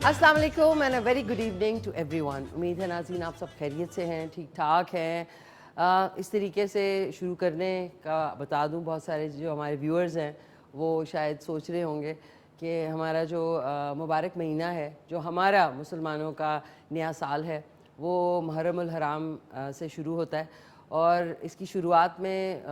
अस्सलाम वालेकुम and a very good evening to everyone. उम्मीद है नाज़रीन आप सब खैरियत से हैं, ठीक ठाक हैं। इस तरीके से शुरू करने का बता दूं, बहुत सारे जो हमारे व्यूअर्स हैं वो शायद सोच रहे होंगे कि हमारा जो मुबारक महीना है, जो हमारा मुसलमानों का नया साल है, वो मुहर्रम उल हराम से शुरू होता है। और इसकी शुरुआत में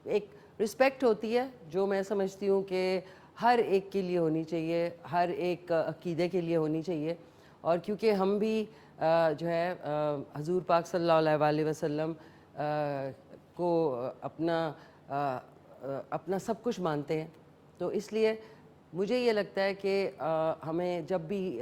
एक रिस्पेक्ट होती है जो मैं समझती हूँ कि हर एक के लिए होनी चाहिए, हर एक अक़ीदे के लिए होनी चाहिए। और क्योंकि हम भी जो है हजूर पाक सल्लल्लाहु अलैहि वसल्लम को अपना सब कुछ मानते हैं, तो इसलिए मुझे ये लगता है कि हमें जब भी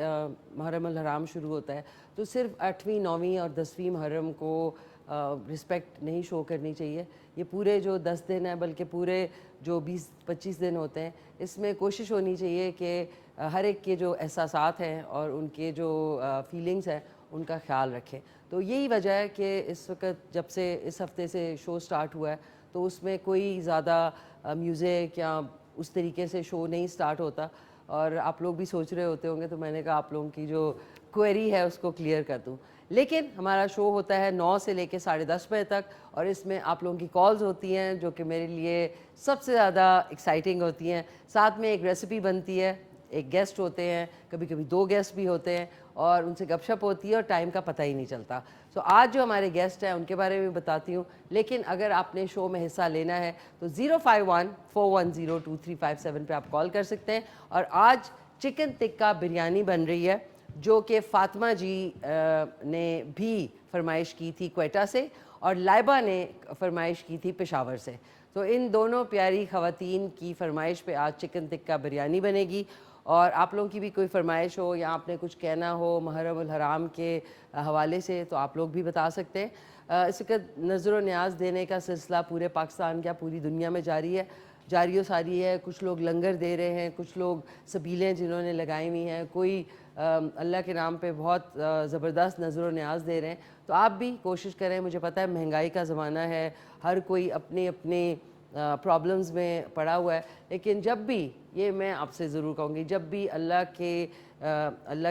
मुहर्रम उल हराम शुरू होता है तो सिर्फ 8वीं 9वीं और 10वीं मुहर्रम को रिस्पेक्ट नहीं शो करनी चाहिए। ये पूरे जो 10 दिन है, बल्कि पूरे जो 20-25 दिन होते हैं, इसमें कोशिश होनी चाहिए कि हर एक के जो एहसासात हैं और उनके जो फीलिंग्स हैं उनका ख्याल रखें। तो यही वजह है कि इस वक्त जब से इस हफ़्ते से शो स्टार्ट हुआ है तो उसमें कोई ज़्यादा म्यूज़िक या उस तरीके से शो नहीं स्टार्ट होता। और आप लोग भी सोच रहे होते होंगे, तो मैंने कहा आप लोगों की जो क्वेरी है उसको क्लियर कर दूं। लेकिन हमारा शो होता है 9 से लेकर 10:30 बजे तक, और इसमें आप लोगों की कॉल्स होती हैं जो कि मेरे लिए सबसे ज़्यादा एक्साइटिंग होती हैं। साथ में एक रेसिपी बनती है, एक गेस्ट होते हैं, कभी कभी 2 गेस्ट भी होते हैं, और उनसे गपशप होती है और टाइम का पता ही नहीं चलता। सो आज जो हमारे गेस्ट हैं उनके बारे में बताती हूँ। लेकिन अगर आपने शो में हिस्सा लेना है तो 051-410-2357 पे आप कॉल कर सकते हैं। और आज चिकन टिक्का बिरयानी बन रही है, जो कि फ़ातिमा जी ने भी फरमाइश की थी क्वेटा से, और लाइबा ने फरमाइश की थी पेशावर से। तो इन दोनों प्यारी ख़वातीन की फरमाइश पे आज चिकन टिक्का बिरयानी बनेगी। और आप लोगों की भी कोई फरमाइश हो या आपने कुछ कहना हो मुहर्रम उल हराम के हवाले से, तो आप लोग भी बता सकते हैं। इस वक्त नज़र व न्याज देने का सिलसिला पूरे पाकिस्तान क्या पूरी दुनिया में जारी है, जारी सारी है। कुछ लोग लंगर दे रहे हैं, कुछ लोग सबीलें जिन्होंने लगाई हुई हैं, कोई अल्लाह के नाम पे बहुत ज़बरदस्त नज़र व न्याज दे रहे हैं। तो आप भी कोशिश करें। मुझे पता है महंगाई का ज़माना है, हर कोई अपने अपने प्रॉब्लम्स में पड़ा हुआ है, लेकिन जब भी, ये मैं आपसे ज़रूर कहूँगी, जब भी अल्लाह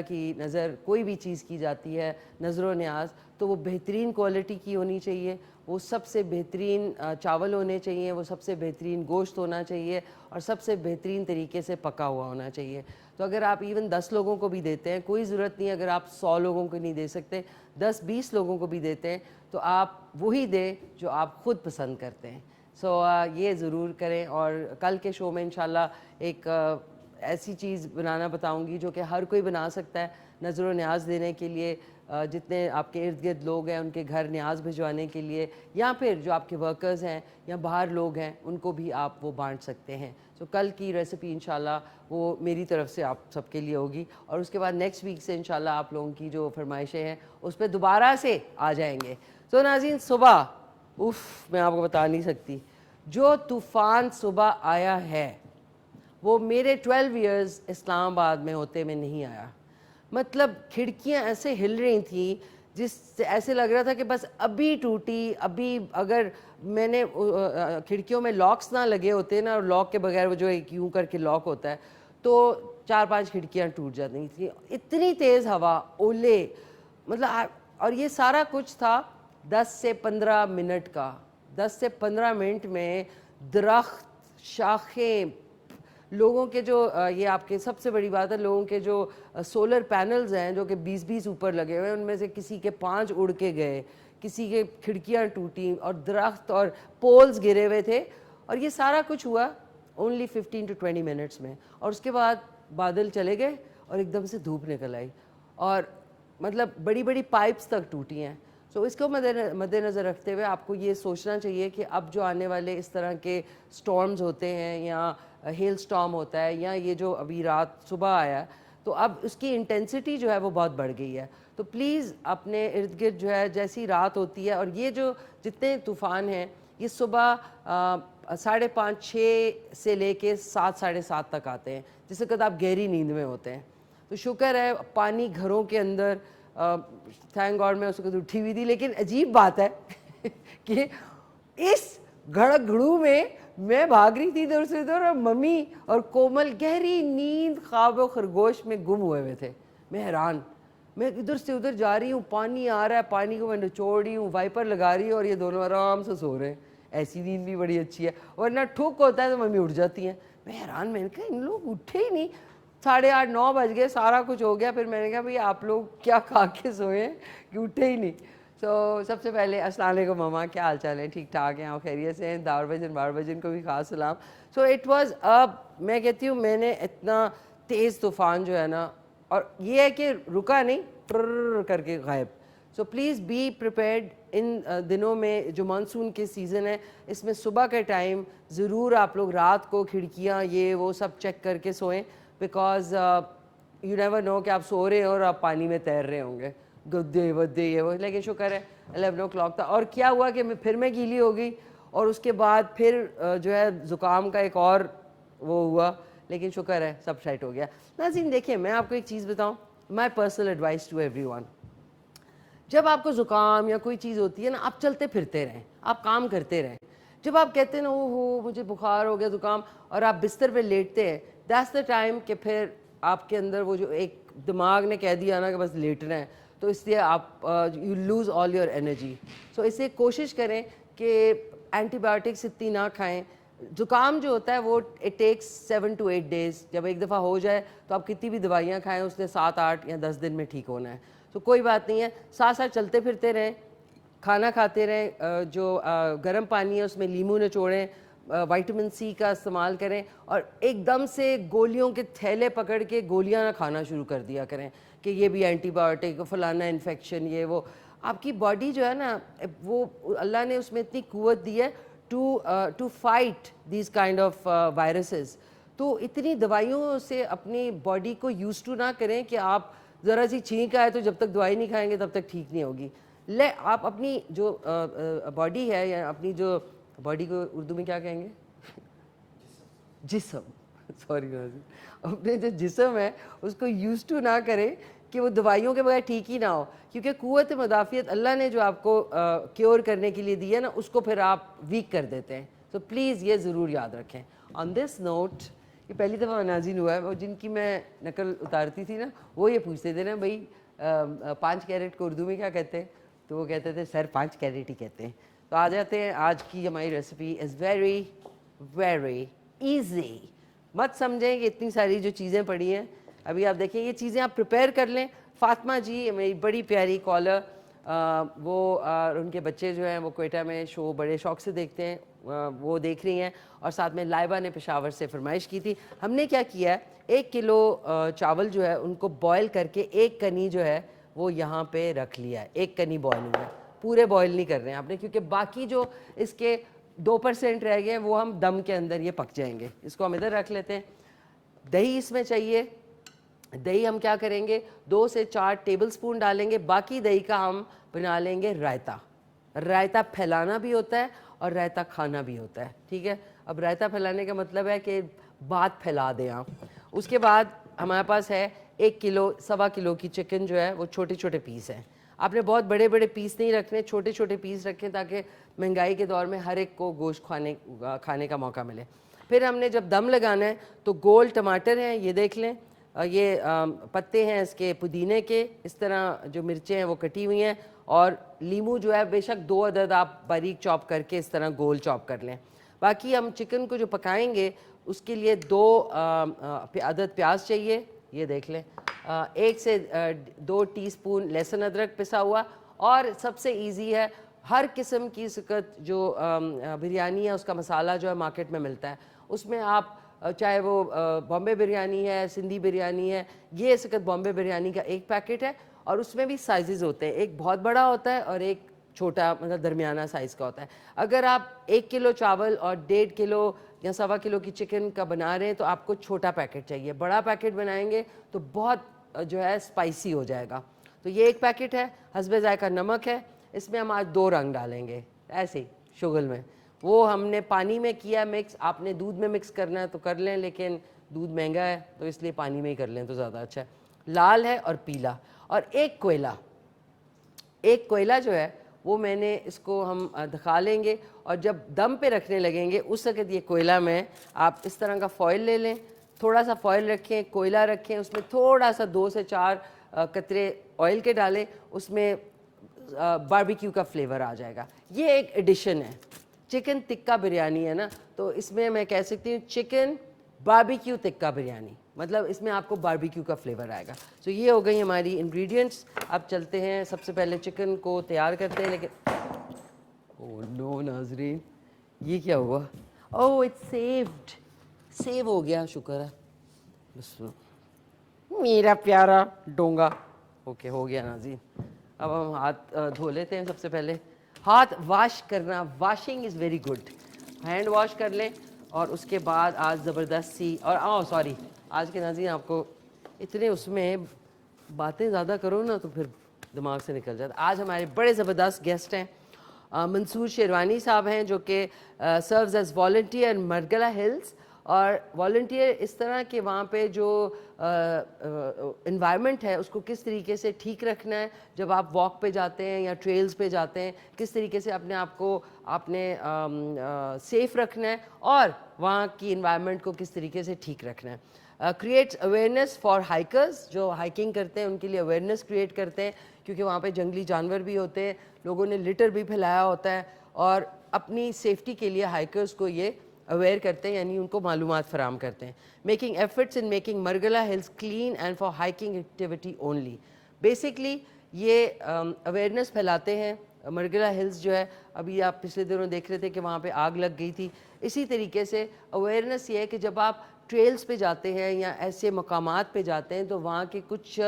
की नज़र कोई भी चीज़ की जाती है, नज़र व न्याज, तो वो बेहतरीन क्वालिटी की होनी चाहिए, वो सबसे बेहतरीन चावल होने चाहिए, वो सबसे बेहतरीन गोश्त होना चाहिए, और सबसे बेहतरीन तरीके से पका हुआ होना चाहिए। तो अगर आप इवन 10 लोगों को भी देते हैं, कोई ज़रूरत नहीं, अगर आप 100 लोगों को नहीं दे सकते, 10-20 लोगों को भी देते हैं, तो आप वही दें जो आप ख़ुद पसंद करते हैं। ये ज़रूर करें। और कल के शो में इंशाल्लाह एक ऐसी चीज़ बनाना बताऊंगी जो कि हर कोई बना सकता है नज़र व न्याज देने के लिए। जितने आपके इर्द गिर्द लोग हैं उनके घर न्याज भिजवाने के लिए, या फिर जो आपके वर्कर्स हैं या बाहर लोग हैं उनको भी आप वो बांट सकते हैं। कल की रेसिपी इंशाल्लाह वो मेरी तरफ से आप सबके लिए होगी, और उसके बाद नेक्स्ट वीक से इंशाल्लाह आप लोगों की जो फरमाइशें हैं उस पर दोबारा से आ जाएंगे। तो नाज़रीन, सुबह मैं आपको बता नहीं सकती, जो तूफ़ान सुबह आया है वो मेरे 12 इयर्स इस्लामाबाद में होते में नहीं आया। मतलब खिड़कियां ऐसे हिल रही थी जिससे ऐसे लग रहा था कि बस अभी टूटी, अभी अगर मैंने खिड़कियों में लॉक्स ना लगे होते ना, और लॉक के बगैर वो जो एक यूं करके लॉक होता है, तो 4-5 खिड़कियां टूट जाती थी। इतनी तेज़ हवा, ओले, मतलब, और ये सारा कुछ था 10 से 15 मिनट का। 10 से 15 मिनट में दरख्त, शाखें, लोगों के जो ये आपके सबसे बड़ी बात है, लोगों के जो सोलर पैनल्स हैं जो कि 20-20 ऊपर लगे हुए हैं, उनमें से किसी के 5 उड़ के गए, किसी के खिड़कियां टूटी, और दरख्त और पोल्स गिरे हुए थे। और ये सारा कुछ हुआ ओनली 15 to 20 मिनट्स में। और उसके बाद बादल चले गए और एकदम से धूप निकल आई, और मतलब बड़ी बड़ी पाइप्स तक टूटी हैं। इसको मद्देनज़र रखते हुए आपको ये सोचना चाहिए कि अब जो आने वाले इस तरह के स्टॉर्म्स होते हैं, या हेल स्टॉर्म होता है, या ये जो अभी रात सुबह आया, तो अब उसकी इंटेंसिटी जो है वो बहुत बढ़ गई है। तो प्लीज़ अपने इर्द गिर्द जो है, जैसी रात होती है, और ये जो जितने तूफ़ान हैं ये सुबह 5:30-6 से लेके 7-7:30 तक आते हैं, जिस वक्त आप गहरी नींद में होते हैं। तो शुक्र है पानी घरों के अंदर, थैंक गॉड मैं उस वक्त उठी हुई थी। लेकिन अजीब बात है कि इस घड़क घड़ू में मैं भाग रही थी इधर से उधर, और मम्मी और कोमल गहरी नींद ख्वाब खरगोश में गुम हुए थे। मैं हैरान, मैं इधर से उधर जा रही हूँ, पानी आ रहा है, पानी को मैं निचोड़ रही हूँ, वाइपर लगा रही हूँ और ये दोनों आराम से सो रहे हैं। ऐसी नींद भी बड़ी अच्छी है, वरना ठुक होता है तो मम्मी उठ जाती हैं। मैं हैरान, मैंने कहा इन लोग उठे ही नहीं, 8:30 9 बज गए, सारा कुछ हो गया। फिर मैंने कहा भाई आप लोग क्या खा के सोए हैं कि उठे ही नहीं। सबसे पहले अस्सलाम वालेकुम ममा, क्या हाल चाल है, ठीक ठाक हैं, आप खैरियत से हैं? दावर भजन बार भजन को भी खास सलाम। इट वाज मैं कहती हूँ मैंने इतना तेज़ तूफ़ान जो है ना, और ये है कि रुका नहीं, ट्र करके गायब। Please be prepared. इन दिनों में जो मानसून के सीज़न है, इसमें सुबह के टाइम ज़रूर आप लोग रात को खिड़कियाँ ये वो सब चेक करके सोएं, बिकॉज यू नेवर नो कि आप सो रहे हो और आप पानी में तैर रहे होंगे, गद्दे वद्दे ये वो। लेकिन शुक्र है 11 o'clock था। और क्या हुआ कि मैं गीली हो गई और उसके बाद फिर जो है ज़ुकाम का एक और वो हुआ, लेकिन शुक्र है सब सेट हो गया। नाज़रीन देखिए, मैं आपको एक चीज़ बताऊँ, my personal advice to everyone, जब आपको ज़ुकाम या कोई चीज़ होती है ना, आप चलते फिरते रहें, आप काम करते रहें। जब आप कहते हैं ना ओहो मुझे बुखार हो गया, ज़ुकाम, और आप बिस्तर पे लेटते हैं, दैट्स द टाइम कि फिर आपके अंदर वो जो एक दिमाग ने कह दिया ना कि बस लेटना है, तो इसलिए आप you lose all your energy. इसलिए कोशिश करें कि एंटीबायोटिक्स इतनी ना खाएं। ज़ुकाम जो होता है वो इट टेक्स 7 to 8 days। जब एक दफ़ा हो जाए तो आप कितनी भी दवाइयाँ खाएं, उसने 7 8 या 10 दिन में ठीक होना है। कोई बात नहीं है, साथ साथ चलते फिरते रहें, खाना खाते रहें, जो गर्म पानी है उसमें नींबू निचोड़ें, विटामिन सी का इस्तेमाल करें, और एकदम से गोलियों के थैले पकड़ के गोलियां ना खाना शुरू कर दिया करें कि ये भी एंटीबायोटिक, फलाना इन्फेक्शन, ये वो। आपकी बॉडी जो है ना, वो अल्लाह ने उसमें इतनी कुव्वत दी है to fight these kind of viruses. तो इतनी दवाइयों से अपनी बॉडी को यूज टू ना करें कि आप ज़रा सी छींक आए तो जब तक दवाई नहीं खाएंगे तब तक ठीक नहीं होगी। ले आप अपनी जो बॉडी है, या अपनी जो बॉडी को उर्दू में क्या कहेंगे, जिस्म, सॉरी, अपने जो जिस्म है उसको यूज टू ना करें कि वो दवाइयों के बगैर ठीक ही ना हो, क्योंकि कुव्वत मुदाफ़ियत अल्लाह ने जो आपको क्योर करने के लिए दी है ना, उसको फिर आप वीक कर देते हैं। प्लीज़ ये ज़रूर याद रखें। ऑन दिस नोट, ये पहली दफ़ा नाज़रीन हुआ है, और जिनकी मैं नकल उतारती थी ना, वो ये पूछते थे ना भाई 5 कैरेट को उर्दू में क्या कहते हैं, तो वो कहते थे सर 5 कैरेट ही कहते हैं। तो आ जाते हैं, आज की हमारी recipe is very very easy. मत समझें कि इतनी सारी जो चीज़ें पड़ी हैं, अभी आप देखें ये चीज़ें आप प्रिपेयर कर लें। फातिमा जी मेरी बड़ी प्यारी कॉलर, वो उनके बच्चे जो हैं वो क्वेटा में शो बड़े शौक़ से देखते हैं, वो देख रही हैं, और साथ में लाइबा ने पेशावर से फरमाइश की थी। हमने क्या किया है, 1 किलो चावल जो है उनको बॉयल करके एक कनी जो है वो यहाँ पे रख लिया है। एक कनी बॉयल हुआ है, पूरे बॉयल नहीं कर रहे हैं आपने, क्योंकि बाकी जो इसके 2% रह गए हैं वो हम दम के अंदर ये पक जाएंगे। इसको हम इधर रख लेते हैं। दही इसमें चाहिए। दही हम क्या करेंगे, 2 से 4 टेबलस्पून डालेंगे। बाकी दही का हम बना लेंगे रायता। रायता फैलाना भी होता है और रायता खाना भी होता है, ठीक है। अब रायता फैलाने का मतलब है कि बात फैला दें आप। उसके बाद हमारे पास है 1 किलो 1.25 किलो की चिकन जो है वो छोटे छोटे पीस हैं। आपने बहुत बड़े बड़े पीस नहीं रखने, छोटे छोटे पीस रखें ताकि महंगाई के दौर में हर एक को गोश्त खाने का मौका मिले। फिर हमने जब दम लगाना है तो गोल टमाटर हैं, ये देख लें, ये पत्ते हैं इसके पुदीने के, इस तरह जो मिर्चें हैं वो कटी हुई हैं, और लीमू जो है बेशक 2 अदद आप बारीक चॉप करके इस तरह गोल चॉप कर लें। बाकी हम चिकन को जो पकाएंगे उसके लिए 2 अदद प्याज चाहिए, ये देख लें, 1 से 2 टीस्पून लहसुन अदरक पिसा हुआ, और सबसे इजी है, हर किस्म की सकत जो बिरयानी है उसका मसाला जो है मार्केट में मिलता है, उसमें आप चाहे वो बॉम्बे बिरयानी है, सिंधी बिरयानी है, ये सकत बॉम्बे बिरयानी का 1 पैकेट है, और उसमें भी साइजेस होते हैं, एक बहुत बड़ा होता है और एक छोटा, मतलब दरमियाना साइज़ का होता है। अगर आप 1 किलो चावल और 1.5 किलो या 1.25 किलो की चिकन का बना रहे हैं तो आपको छोटा पैकेट चाहिए। बड़ा पैकेट बनाएंगे तो बहुत जो है स्पाइसी हो जाएगा। तो ये 1 पैकेट है। हस्बे ज़ायका नमक है, इसमें हम आज 2 रंग डालेंगे ऐसे ही शुगल में। वो हमने पानी में किया मिक्स, आपने दूध में मिक्स करना है तो कर लें, लेकिन दूध महंगा है तो इसलिए पानी में ही कर लें तो ज़्यादा अच्छा है। लाल है और पीला, और एक कोयला जो है वो मैंने इसको हम दिखा लेंगे, और जब दम पे रखने लगेंगे उस वक्त ये कोयला में आप इस तरह का फॉइल ले लें, थोड़ा सा फॉयल रखें, कोयला रखें, उसमें थोड़ा सा 2 से 4 कतरे ऑयल के डालें, उसमें बारबेक्यू का फ्लेवर आ जाएगा। ये एक एडिशन है, चिकन टिक्का बिरयानी है ना, तो इसमें मैं कह सकती हूँ चिकन बारबेक्यू टिक्का बिरयानी, मतलब इसमें आपको बारबेक्यू का फ्लेवर आएगा। तो ये हो गई हमारी इंग्रेडिएंट्स। अब चलते हैं, सबसे पहले चिकन को तैयार करते हैं। लेकिन ओह नो नाजरीन, ये क्या हुआ? ओह इट्स सेव्ड, सेव हो गया, शुक्र है। बस मेरा प्यारा डोंगा। ओके हो गया नाज़रीन। अब हम हाथ धो लेते हैं। सबसे पहले हाथ वॉश करना, washing is very good, hand wash कर लें। और उसके बाद आज ज़बरदस्त सी, और सॉरी आज के नाज़रीन आपको इतने उसमें बातें ज़्यादा करो ना तो फिर दिमाग से निकल जाता। आज हमारे बड़े ज़बरदस्त गेस्ट हैं, मंसूर शेरवानी साहब हैं, जो कि serves as volunteer Margalla Hills. और वॉल्टियर इस तरह के वहाँ पे जो इन्वायरमेंट है उसको किस तरीके से ठीक रखना है, जब आप वॉक पे जाते हैं या ट्रेल्स पे जाते हैं, किस तरीके से अपने आप को आपने सेफ़ रखना है, और वहाँ की इन्वायरमेंट को किस तरीके से ठीक रखना है। क्रिएट्स अवेयरनेस फॉर हाइकर्स, जो हाइकिंग करते हैं उनके लिए अवेयरनेस क्रिएट करते हैं, क्योंकि वहाँ पे जंगली जानवर भी होते हैं, लोगों ने लिटर भी फैलाया होता है, और अपनी सेफ्टी के लिए हाइकर्स को ये अवेयर करते हैं, यानी उनको मालूमात फराम करते हैं। Making efforts in making Margalla hills clean and for hiking activity only. Basically ये अवेयरनेस फैलाते हैं। मरगला हिल्स जो है, अभी आप पिछले दिनों देख रहे थे कि वहाँ पे आग लग गई थी। इसी तरीके से अवेयरनेस ये है कि जब आप ट्रेल्स पे जाते हैं या ऐसे मकामात पे जाते हैं तो वहाँ के कुछ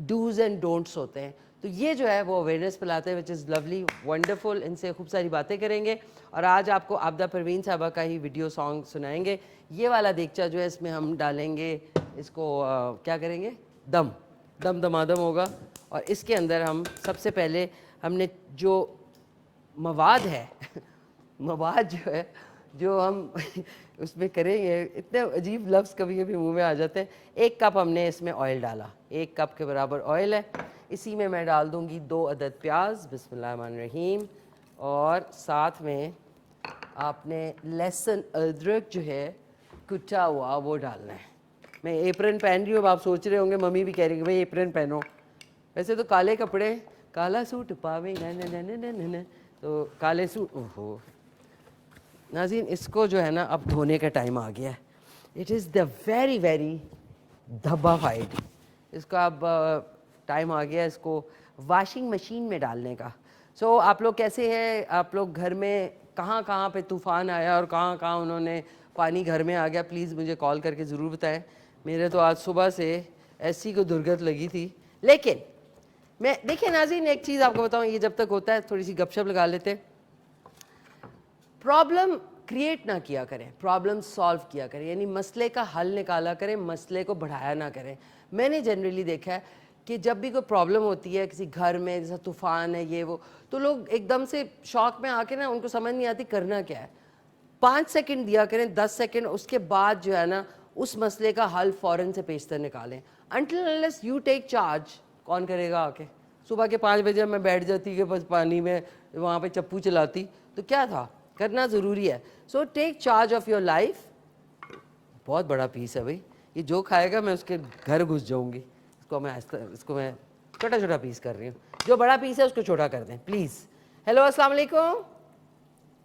डूज़ एंड डोंट्स होते हैं, तो ये जो है वो अवेयरनेस फैलाते हैं, विच इज़ लवली, वंडरफुल। इनसे खूब सारी बातें करेंगे और आज आपको आबदा परवीन साहबा का ही वीडियो सॉन्ग सुनाएंगे। ये वाला देगचा जो है इसमें हम डालेंगे, इसको क्या करेंगे, दम दम दमादम होगा। और इसके अंदर हम सबसे पहले हमने जो मवाद है मवाद जो है जो हम उसमें करेंगे, इतने अजीब लफ्ज़ कभी कभी मुंह में आ जाते हैं। 1 कप हमने इसमें ऑयल डाला, 1 कप के बराबर ऑयल है। इसी में मैं डाल दूंगी 2 अदद प्याज, बिस्मिल्लाहिर्रहमानिर्रहीम। और साथ में आपने लहसुन अदरक जो है कुटा हुआ वो डालना है। मैं एप्रन पहन रही हूँ, अब आप सोच रहे होंगे, मम्मी भी कह रही है भाई एप्रन पहनो। वैसे तो काले कपड़े, काला सूट पावे न, तो काले सूट। ओहो नाज़रीन, इसको जो है ना अब धोने का टाइम आ गया है। It is the very very धब्बाफाइड। इसको अब टाइम आ गया है इसको वॉशिंग मशीन में डालने का। सो आप लोग कैसे हैं? आप लोग घर में कहाँ कहाँ पे तूफ़ान आया और कहाँ कहाँ उन्होंने पानी घर में आ गया, प्लीज़ मुझे कॉल करके ज़रूर बताएं। मेरे तो आज सुबह से ऐसी को दुर्गत लगी थी। लेकिन मैं देखिए नाज़रीन, एक चीज़ आपको बताऊँ, ये जब तक होता है थोड़ी सी गपशप लगा लेते हैं। प्रॉब्लम क्रिएट ना किया करें, प्रॉब्लम सॉल्व किया करें, यानी मसले का हल निकाला करें, मसले को बढ़ाया ना करें। मैंने जनरली देखा है कि जब भी कोई प्रॉब्लम होती है किसी घर में, जैसा तूफ़ान है ये वो, तो लोग एकदम से शौक में आके ना, उनको समझ नहीं आती करना क्या है। 5 सेकंड दिया करें, 10 सेकंड, उसके बाद जो है ना उस मसले का हल फ़ौरन से पेशतर निकालें। Until unless you take charge, कौन करेगा आके? सुबह के 5 बजे मैं बैठ जाती कि बस पानी में वहाँ पे चप्पू चलाती, तो क्या था, करना ज़रूरी है। So take charge of your life. बहुत बड़ा पीस है भाई, ये जो खाएगा मैं उसके घर घुस जाऊंगी। इसको मैं छोटा छोटा पीस कर रही हूँ, जो बड़ा पीस है उसको छोटा कर दें प्लीज़। हेलो अस्सलाम वालेकुम।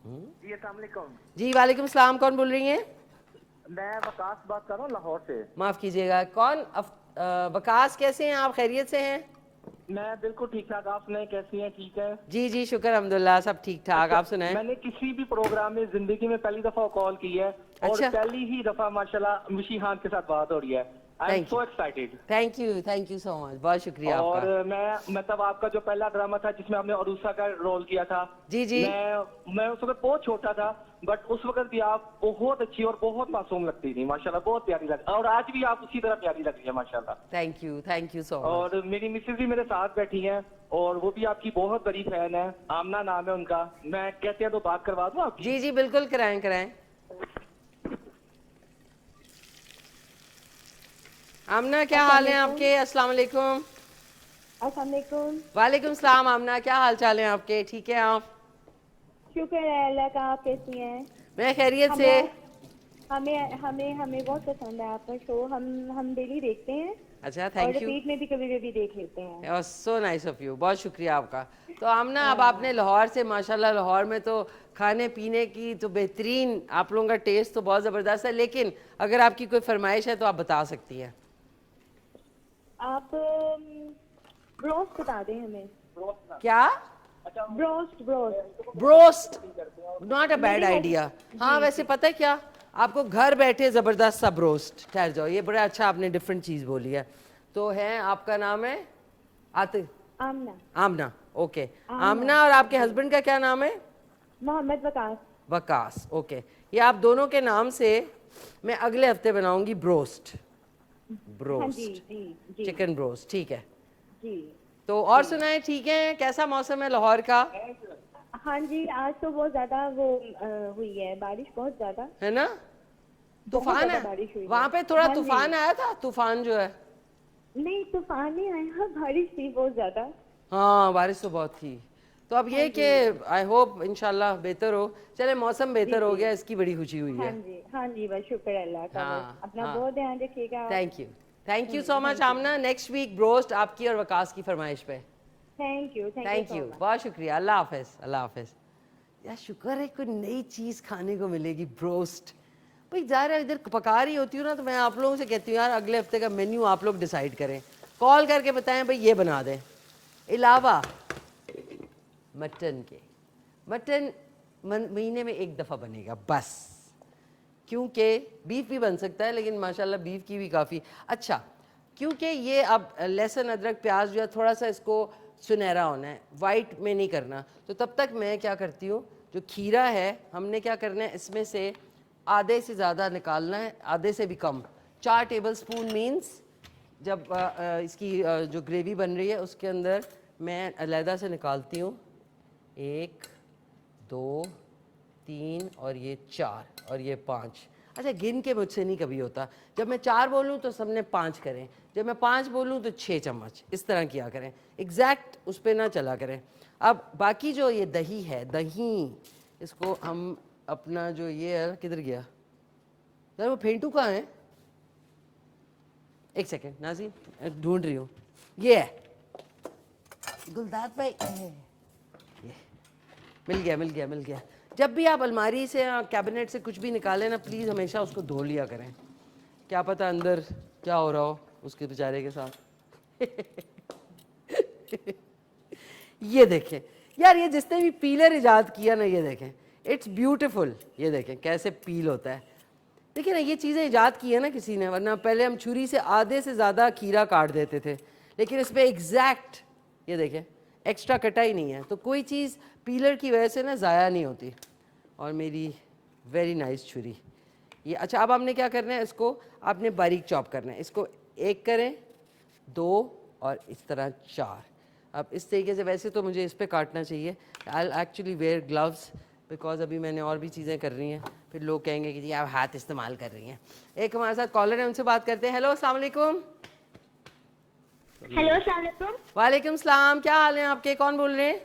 जी अस्सलाम वालेकुम। जी वालेकुम सलाम, कौन बोल रही हैं? मैं वकास बात कर रहा हूँ लाहौर से। माफ़ कीजिएगा, कौन? वकास, कैसे हैं आप? खैरियत से हैं? मैं बिल्कुल ठीक ठाक, आप सुनाएं कैसी हैं? ठीक है जी जी शुक्र अल्हम्दुलिल्लाह, सब ठीक ठाक। अच्छा, आप सुनाएं। मैंने किसी भी प्रोग्राम में जिंदगी में पहली दफा कॉल की है और अच्छा। पहली ही दफा माशाल्लाह मुशी खान के साथ बात हो रही है। I am so excited. Thank you so much, बहुत शुक्रिया आपका। और मैं मतलब आपका जो पहला ड्रामा था जिसमें आपने अरूसा का रोल किया था, जी जी। मैं उस वक्त बहुत छोटा था, बट उस वक्त भी आप बहुत अच्छी और बहुत मासूम लगती थी माशाल्लाह, बहुत प्यारी लग, और आज भी आप उसी तरह प्यारी लग रही है माशाल्लाह। Thank you so much. और मेरी मिसेज भी मेरे साथ बैठी हैं और वो भी आपकी बहुत बड़ी फैन है, आमना नाम है उनका। मैं कहते हैं तो बात करवा दूं आपकी? जी जी बिल्कुल, कराएं। आमना, क्या हाल है आपके? अस्सलाम वालेकुम। अस्सलाम वालेकुम। वालेकुम सलाम। आमना, क्या हाल चाल है आपके? ठीक है आप? शुक्र है अल्लाह का, आप कैसी हैं? मैं खैरियत से। हमें हमें हमें बहुत पसंद है आपका शो। हम डेली देखते हैं अच्छा, और थैंक यू। रिपीट में भी कभी कभी देख लेते हैं। सो नाइस ऑफ यू, बहुत शुक्रिया आपका। तो आमना, अब आपने लाहौर से, माशाल्लाह लाहौर में तो खाने पीने की तो बेहतरीन, आप लोगों का टेस्ट तो बहुत ज़बरदस्त है, लेकिन अगर आपकी कोई फरमाइश है तो आप बता सकती हैं। आप ब्रोस्ट बता दें हमें। क्या? Broast broast. Broast, not a bad मेरे आइडिया। हस- हाँ, जी, वैसे जी। पता है क्या, आपको घर बैठे ज़बरदस्त सा ब्रोस्ट, ठहर जाओ, ये बड़ा अच्छा आपने डिफरेंट चीज़ बोली है। तो है, आपका नाम है आतिफ? आमना। आमना, ओके। आमना, आमना, और आपके जी। हस्बैंड का क्या नाम है? मोहम्मद वकास। वकास, ओके। ये आप दोनों के नाम से मैं अगले हफ्ते बनाऊंगी ब्रोस्ट। हाँ जी ब्रोस्ट, जी जी चिकन ब्रोस्ट, ठीक है। जी। तो और सुनाए, ठीक है, कैसा मौसम है लाहौर का? हाँ जी, आज तो बहुत ज्यादा वो हुई है बारिश, बहुत ज्यादा। है ना? बहुत तूफान ज्यादा है बारिश हुई वहां है। पे, थोड़ा हाँ जी। तूफान आया था, तूफान जो है। नहीं, तूफान नहीं आया, बारिश थी बहुत ज्यादा। हाँ, बारिश तो बहुत थी। तो अब ये हाँ कि जी। आई होप इंशाल्लाह बेहतर हो। चले, मौसम जी बेहतर हो जी। गया, इसकी बड़ी खुशी हुई हाँ है। जी हाँ जी, बस शुक्र अल्लाह का। बस हाँ अपना हाँ, बहुत ध्यान रखिएगा आप। Thank you so much Aamna. Next week broast आपकी और वकास की फरमाइश पे। Thank you thank so you, much. बहुत शुक्रिया। अल्लाह हाफिज, अल्लाह हाफिज। यार शुक्र है कोई नई चीज़ खाने को मिलेगी, ब्रोस्ट। भाई ज़ाहिर है, इधर पका रही होती हूँ ना, तो मैं आप लोगों से कहती हूँ यार अगले हफ्ते का मेन्यू आप लोग डिसाइड करें, कॉल करके बताएं भाई ये बना दें। अलावा मटन के, मटन महीने में एक दफ़ा बनेगा बस, क्योंकि बीफ भी बन सकता है, लेकिन माशाल्लाह बीफ की भी काफ़ी अच्छा, क्योंकि ये अब लहसुन अदरक प्याज जो है थोड़ा सा इसको सुनहरा होना है, वाइट में नहीं करना। तो तब तक मैं क्या करती हूँ, जो खीरा है हमने क्या करना है, इसमें से आधे से ज़्यादा निकालना है, आधे से भी कम, 4 टेबल स्पून मीन्स जब इसकी जो ग्रेवी बन रही है उसके अंदर मैं अलहदा से निकालती हूँ, 1 2 3 और ये 4 और ये 5। अच्छा, गिन के मुझसे नहीं कभी होता, जब मैं 4 बोलूँ तो सबने 5 करें, जब मैं 5 बोलूँ तो 6 चम्मच, इस तरह किया करें, एग्जैक्ट उस पर ना चला करें। अब बाकी जो ये दही है, दही इसको हम अपना जो ये है, किधर गया यार वो फेंटू कहाँ है? एक सेकेंड नाज़ी, ढूंढ रही हूँ, ये है गुलदार भाई, ये मिल गया। जब भी आप अलमारी से या कैबिनेट से कुछ भी निकालें ना, प्लीज़ हमेशा उसको धो लिया करें, क्या पता अंदर क्या हो रहा हो उसके बेचारे के साथ। ये देखें यार, ये जिसने भी पीलर इजाद किया ना, ये देखें, इट्स ब्यूटीफुल। ये देखें कैसे पील होता है। देखिए ना, ये चीज़ें इजाद की है ना किसी ने, वरना पहले हम छुरी से आधे से ज़्यादा खीरा काट देते थे, लेकिन इस पर एग्जैक्ट ये देखें एक्स्ट्रा कटा ही नहीं है, तो कोई चीज़ पीलर की वजह से ना ज़ाया नहीं होती। और मेरी वेरी नाइस छुरी ये। अच्छा, अब हमने क्या करना है, इसको आपने बारीक चॉप करना है, इसको 1 करें, 2 और इस तरह 4। अब इस तरीके से, वैसे तो मुझे इस पर काटना चाहिए, I actually wear gloves because अभी मैंने और भी चीज़ें कर रही हैं, फिर लोग कहेंगे कि जी आप हाथ इस्तेमाल कर रही हैं। एक हमारे साथ कॉलर है, उनसे बात करते हैं। हेलो, अस्सलाम वालेकुम। हेलो, अस्सलाम वालेकुम। वालेकुम सलाम, क्या हाल है आपके? कौन बोल रहे हैं?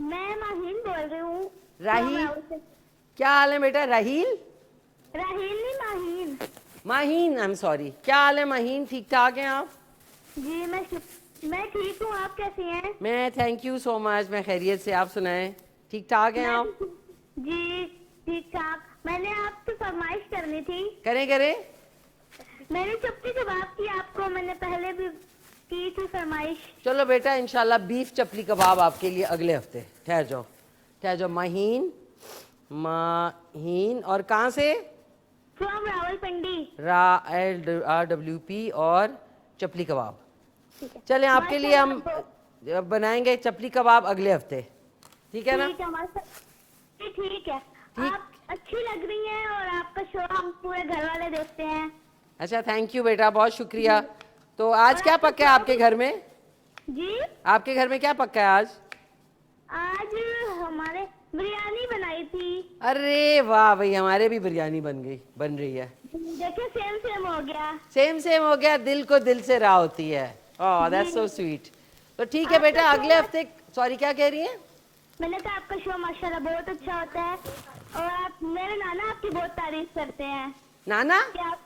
मैं माहीन बोल रही हूँ। राहील? राहुल से। क्या हाल है बेटा? राहील? राहील नहीं, Maheen. Maheen, I am sorry. क्या हाल है माहीन, ठीक ठाक हैं आप? जी मैं ठीक हूँ, आप कैसी हैं? मैं थैंक यू सो मच, मैं खैरियत से, आप सुनाएं, ठीक ठाक हैं आप? जी ठीक ठाक। मैंने आपसे फरमाइश करनी थी। करें। मैंने चपटी कबाब की आपको मैंने पहले भी की थी फरमाइश। चलो बेटा, इंशाल्लाह बीफ चपली कबाब आपके लिए अगले हफ्ते। ठहर जाओ। माहीन, और कहाँ से? फ्रॉम रावलपिंडी। RWP और चपली कबाब। ठीक है। चलें, आपके लिए हम माशाल्लाह, बनाएंगे चपली कबाब अगले हफ्ते, ठीक है ना? ठीक है ठीक है। ठीक। आप अच्छी लग रही हैं और आपका शो हम पूरे घर वाले देखते हैं। अच्छा, थैंक यू बेटा, बहुत शुक्रिया। तो आज क्या पक्का है आपके घर में? जी, आपके घर में क्या पक्का है आज? आज हमारे बिरयानी बनाई थी। अरे वाह भाई, हमारे भी बिरयानी बन रही है। देखिए, सेम हो गया। सेम हो गया, दिल को दिल से राह होती है। Oh that's so sweet. तो ठीक है बेटा, अगले हफ्ते, सॉरी क्या कह रही हैं? मैंने कहा आपका शो माशाल्लाह बहुत अच्छा होता है और आप, मेरे नाना आपकी बहुत तारीफ करते हैं। नाना कि आप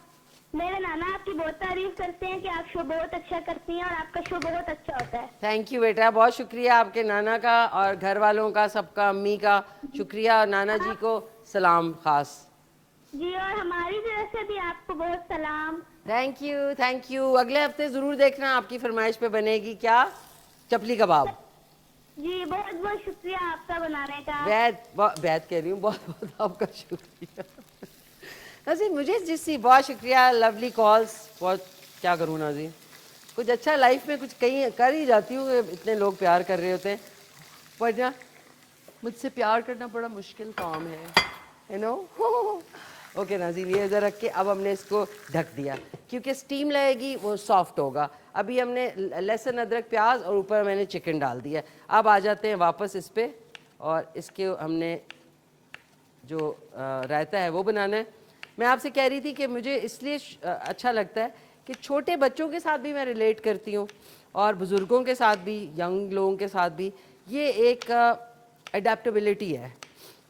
मेरे नाना आपकी बहुत तारीफ करते हैं कि आप शो बहुत अच्छा करती हैं और आपका शो बहुत अच्छा होता है। थैंक यू बेटा, बहुत शुक्रिया आपके नाना का और घर वालों का, सबका, अम्मी का शुक्रिया, और नाना जी को सलाम खास। जी, और हमारी तरफ से भी आपको बहुत सलाम। Thank you, thank you. अगले हफ्ते ज़रूर देखना, आपकी फरमाइश पे बनेगी क्या, चपली कबाब। जी, बहुत बहुत शुक्रिया आपका बनाने का। बैत कह रही हूँ, बहुत बहुत आपका शुक्रिया। नाज़रीन, मुझे जिससे बहुत शुक्रिया, लवली कॉल्स, बहुत क्या करूँ नाज़रीन, कुछ अच्छा लाइफ में कुछ कहीं कर ही जाती हूँ, इतने लोग प्यार कर रहे होते हैं, पर ना मुझसे प्यार करना बड़ा मुश्किल काम है, यू नो। ओके नाज़रीन, ये इधर रख के अब हमने इसको ढक दिया, क्योंकि स्टीम लगेगी वो सॉफ्ट होगा। अभी हमने लहसुन, अदरक, प्याज और ऊपर मैंने चिकन डाल दिया। अब आ जाते हैं वापस इस पर, और इसके हमने जो रायता है वो बनाना है। मैं आपसे कह रही थी कि मुझे इसलिए अच्छा लगता है कि छोटे बच्चों के साथ भी मैं रिलेट करती हूँ, और बुज़ुर्गों के साथ भी, यंग लोगों के साथ भी। ये एक अडेप्टेबिलिटी है,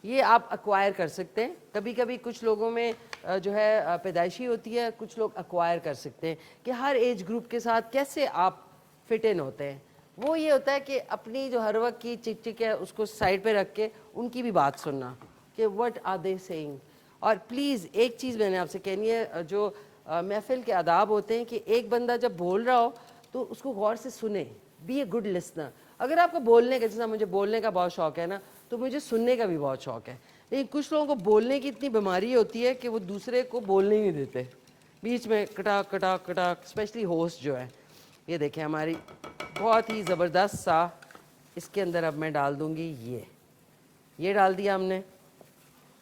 ये आप एक्वायर कर सकते हैं। कभी कभी कुछ लोगों में जो है पैदाइशी होती है, कुछ लोग एक्वायर कर सकते हैं कि हर एज ग्रुप के साथ कैसे आप फिट इन होते हैं। वो ये होता है कि अपनी जो हर वक्त की चिक चिक है उसको साइड पे रख के उनकी भी बात सुनना कि व्हाट आर दे सेइंग। और प्लीज़ एक चीज़ मैंने आपसे कहनी है, जो महफिल के आदाब होते हैं कि एक बंदा जब बोल रहा हो तो उसको गौर से सुने, बी ए गुड लिसनर। अगर आपको बोलने का, जैसा मुझे बोलने का बहुत शौक़ है ना, तो मुझे सुनने का भी बहुत शौक़ है। लेकिन कुछ लोगों को बोलने की इतनी बीमारी होती है कि वो दूसरे को बोलने ही नहीं देते, बीच में कटा कटा कटा, स्पेशली होस्ट जो है। ये देखें हमारी बहुत ही ज़बरदस्त सा, इसके अंदर अब मैं डाल दूँगी ये डाल दिया हमने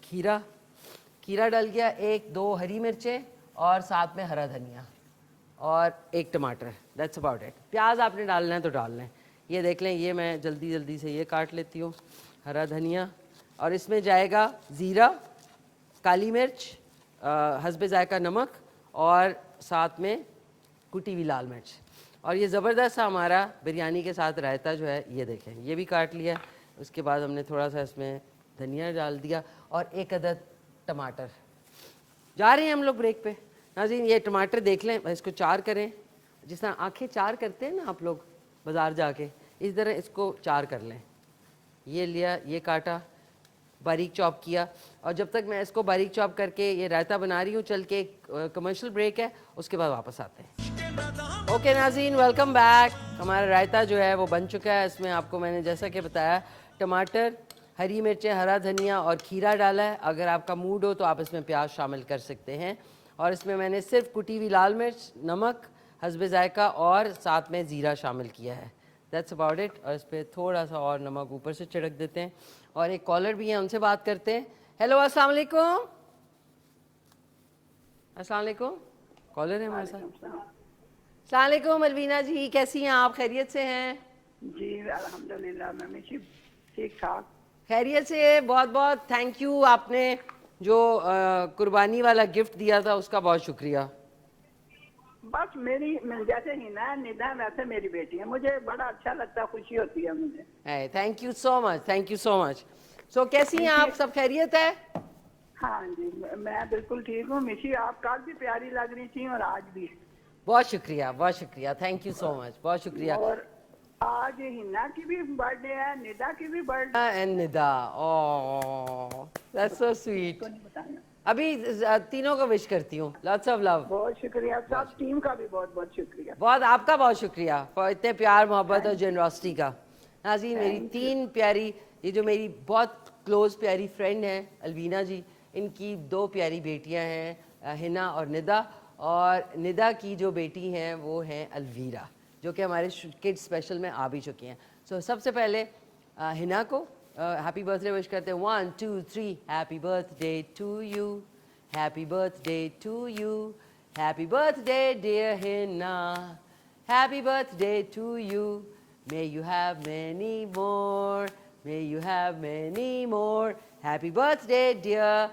खीरा डाल गया, 1-2 हरी मिर्चें और साथ में हरा धनिया और 1 टमाटर, दैट्स अबाउट इट। प्याज आपने डालना है तो डाल लें। ये देख लें, ये मैं जल्दी से ये काट लेती हूँ, हरा धनिया, और इसमें जाएगा ज़ीरा, काली मिर्च, हस्बे ज़ायका नमक, और साथ में कुटी हुई लाल मिर्च। और ये ज़बरदस्त सा हमारा बिरयानी के साथ रायता जो है, ये देखें, ये भी काट लिया। उसके बाद हमने थोड़ा सा इसमें धनिया डाल दिया और 1 अदद टमाटर। जा रहे हैं हम लोग ब्रेक पे नाज़रीन। ये टमाटर देख लें, इसको चार करें, जिस तरह आँखें चार करते हैं ना आप लोग बाज़ार जाके, इस तरह इसको चार कर लें। ये लिया, ये काटा, बारीक चॉप किया, और जब तक मैं इसको बारीक चॉप करके ये रायता बना रही हूँ, चल के एक कमर्शियल ब्रेक है, उसके बाद वापस आते हैं। ओके नाज़रीन, वेलकम बैक। हमारा रायता जो है वो बन चुका है। इसमें आपको मैंने जैसा कि बताया, टमाटर, हरी मिर्चें, हरा धनिया और खीरा डाला है। अगर आपका मूड हो तो आप इसमें प्याज शामिल कर सकते हैं। और इसमें मैंने सिर्फ कुटी हुई लाल मिर्च, नमक, हस्बे ज़ायका और साथ में ज़ीरा शामिल किया है। That's about it. और इस पर थोड़ा सा और नमक ऊपर से छिड़क देते हैं। और एक कॉलर भी है, उनसे बात करते हैं। हेलो, अस्सलाम वालेकुम। अस्सलाम वालेकुम, कॉलर है हमारे साथ। अस्सलाम वालेकुम अलवीना जी, कैसी हैं आप? खैरियत से हैं? जी अल्हम्दुलिल्लाह, मैं ठीक ठाक। खैरियत से। बहुत बहुत थैंक यू, आपने जो कुर्बानी वाला गिफ्ट दिया था उसका बहुत शुक्रिया। बस मेरी जैसे ही ना निदा, वैसे मेरी बेटी है, मुझे बड़ा अच्छा लगता है, खुशी होती है मुझे। Thank you so much, thank you so much. So कैसी हैं आप? सब खैरियत है? हाँ जी, मैं बिल्कुल ठीक हूँ। मिशी, आप कल भी प्यारी लग रही थी और आज भी। बहुत शुक्रिया, थैंक यू सो मच, बहुत शुक्रिया। और आज हिना की भी बर्थडे है, निदा की भी birthday. And Nida, oh that's so sweet. नहीं बताना, अभी तीनों को विश करती हूँ, लॉट्स ऑफ लव। बहुत शुक्रिया, सब टीम का भी बहुत बहुत शुक्रिया। बहुत आपका बहुत शुक्रिया फॉर इतने प्यार, मोहब्बत और जेनरॉसिटी का। नाज़रीन, मेरी 3 प्यारी, ये जो मेरी बहुत क्लोज प्यारी फ्रेंड है अलवीना जी, इनकी 2 प्यारी बेटियां हैं, हिना और निदा। और निदा की जो बेटी हैं वो हैं अलवीरा, जो कि हमारे किड्स स्पेशल में आ भी चुकी हैं। सो सबसे पहले हिना को हैप्पी बर्थडे विश करते हैं। 1 2 3, happy birthday to you, happy birthday to you, happy birthday dear Hina, happy birthday to you, may you have many more, may you have many more, happy birthday dear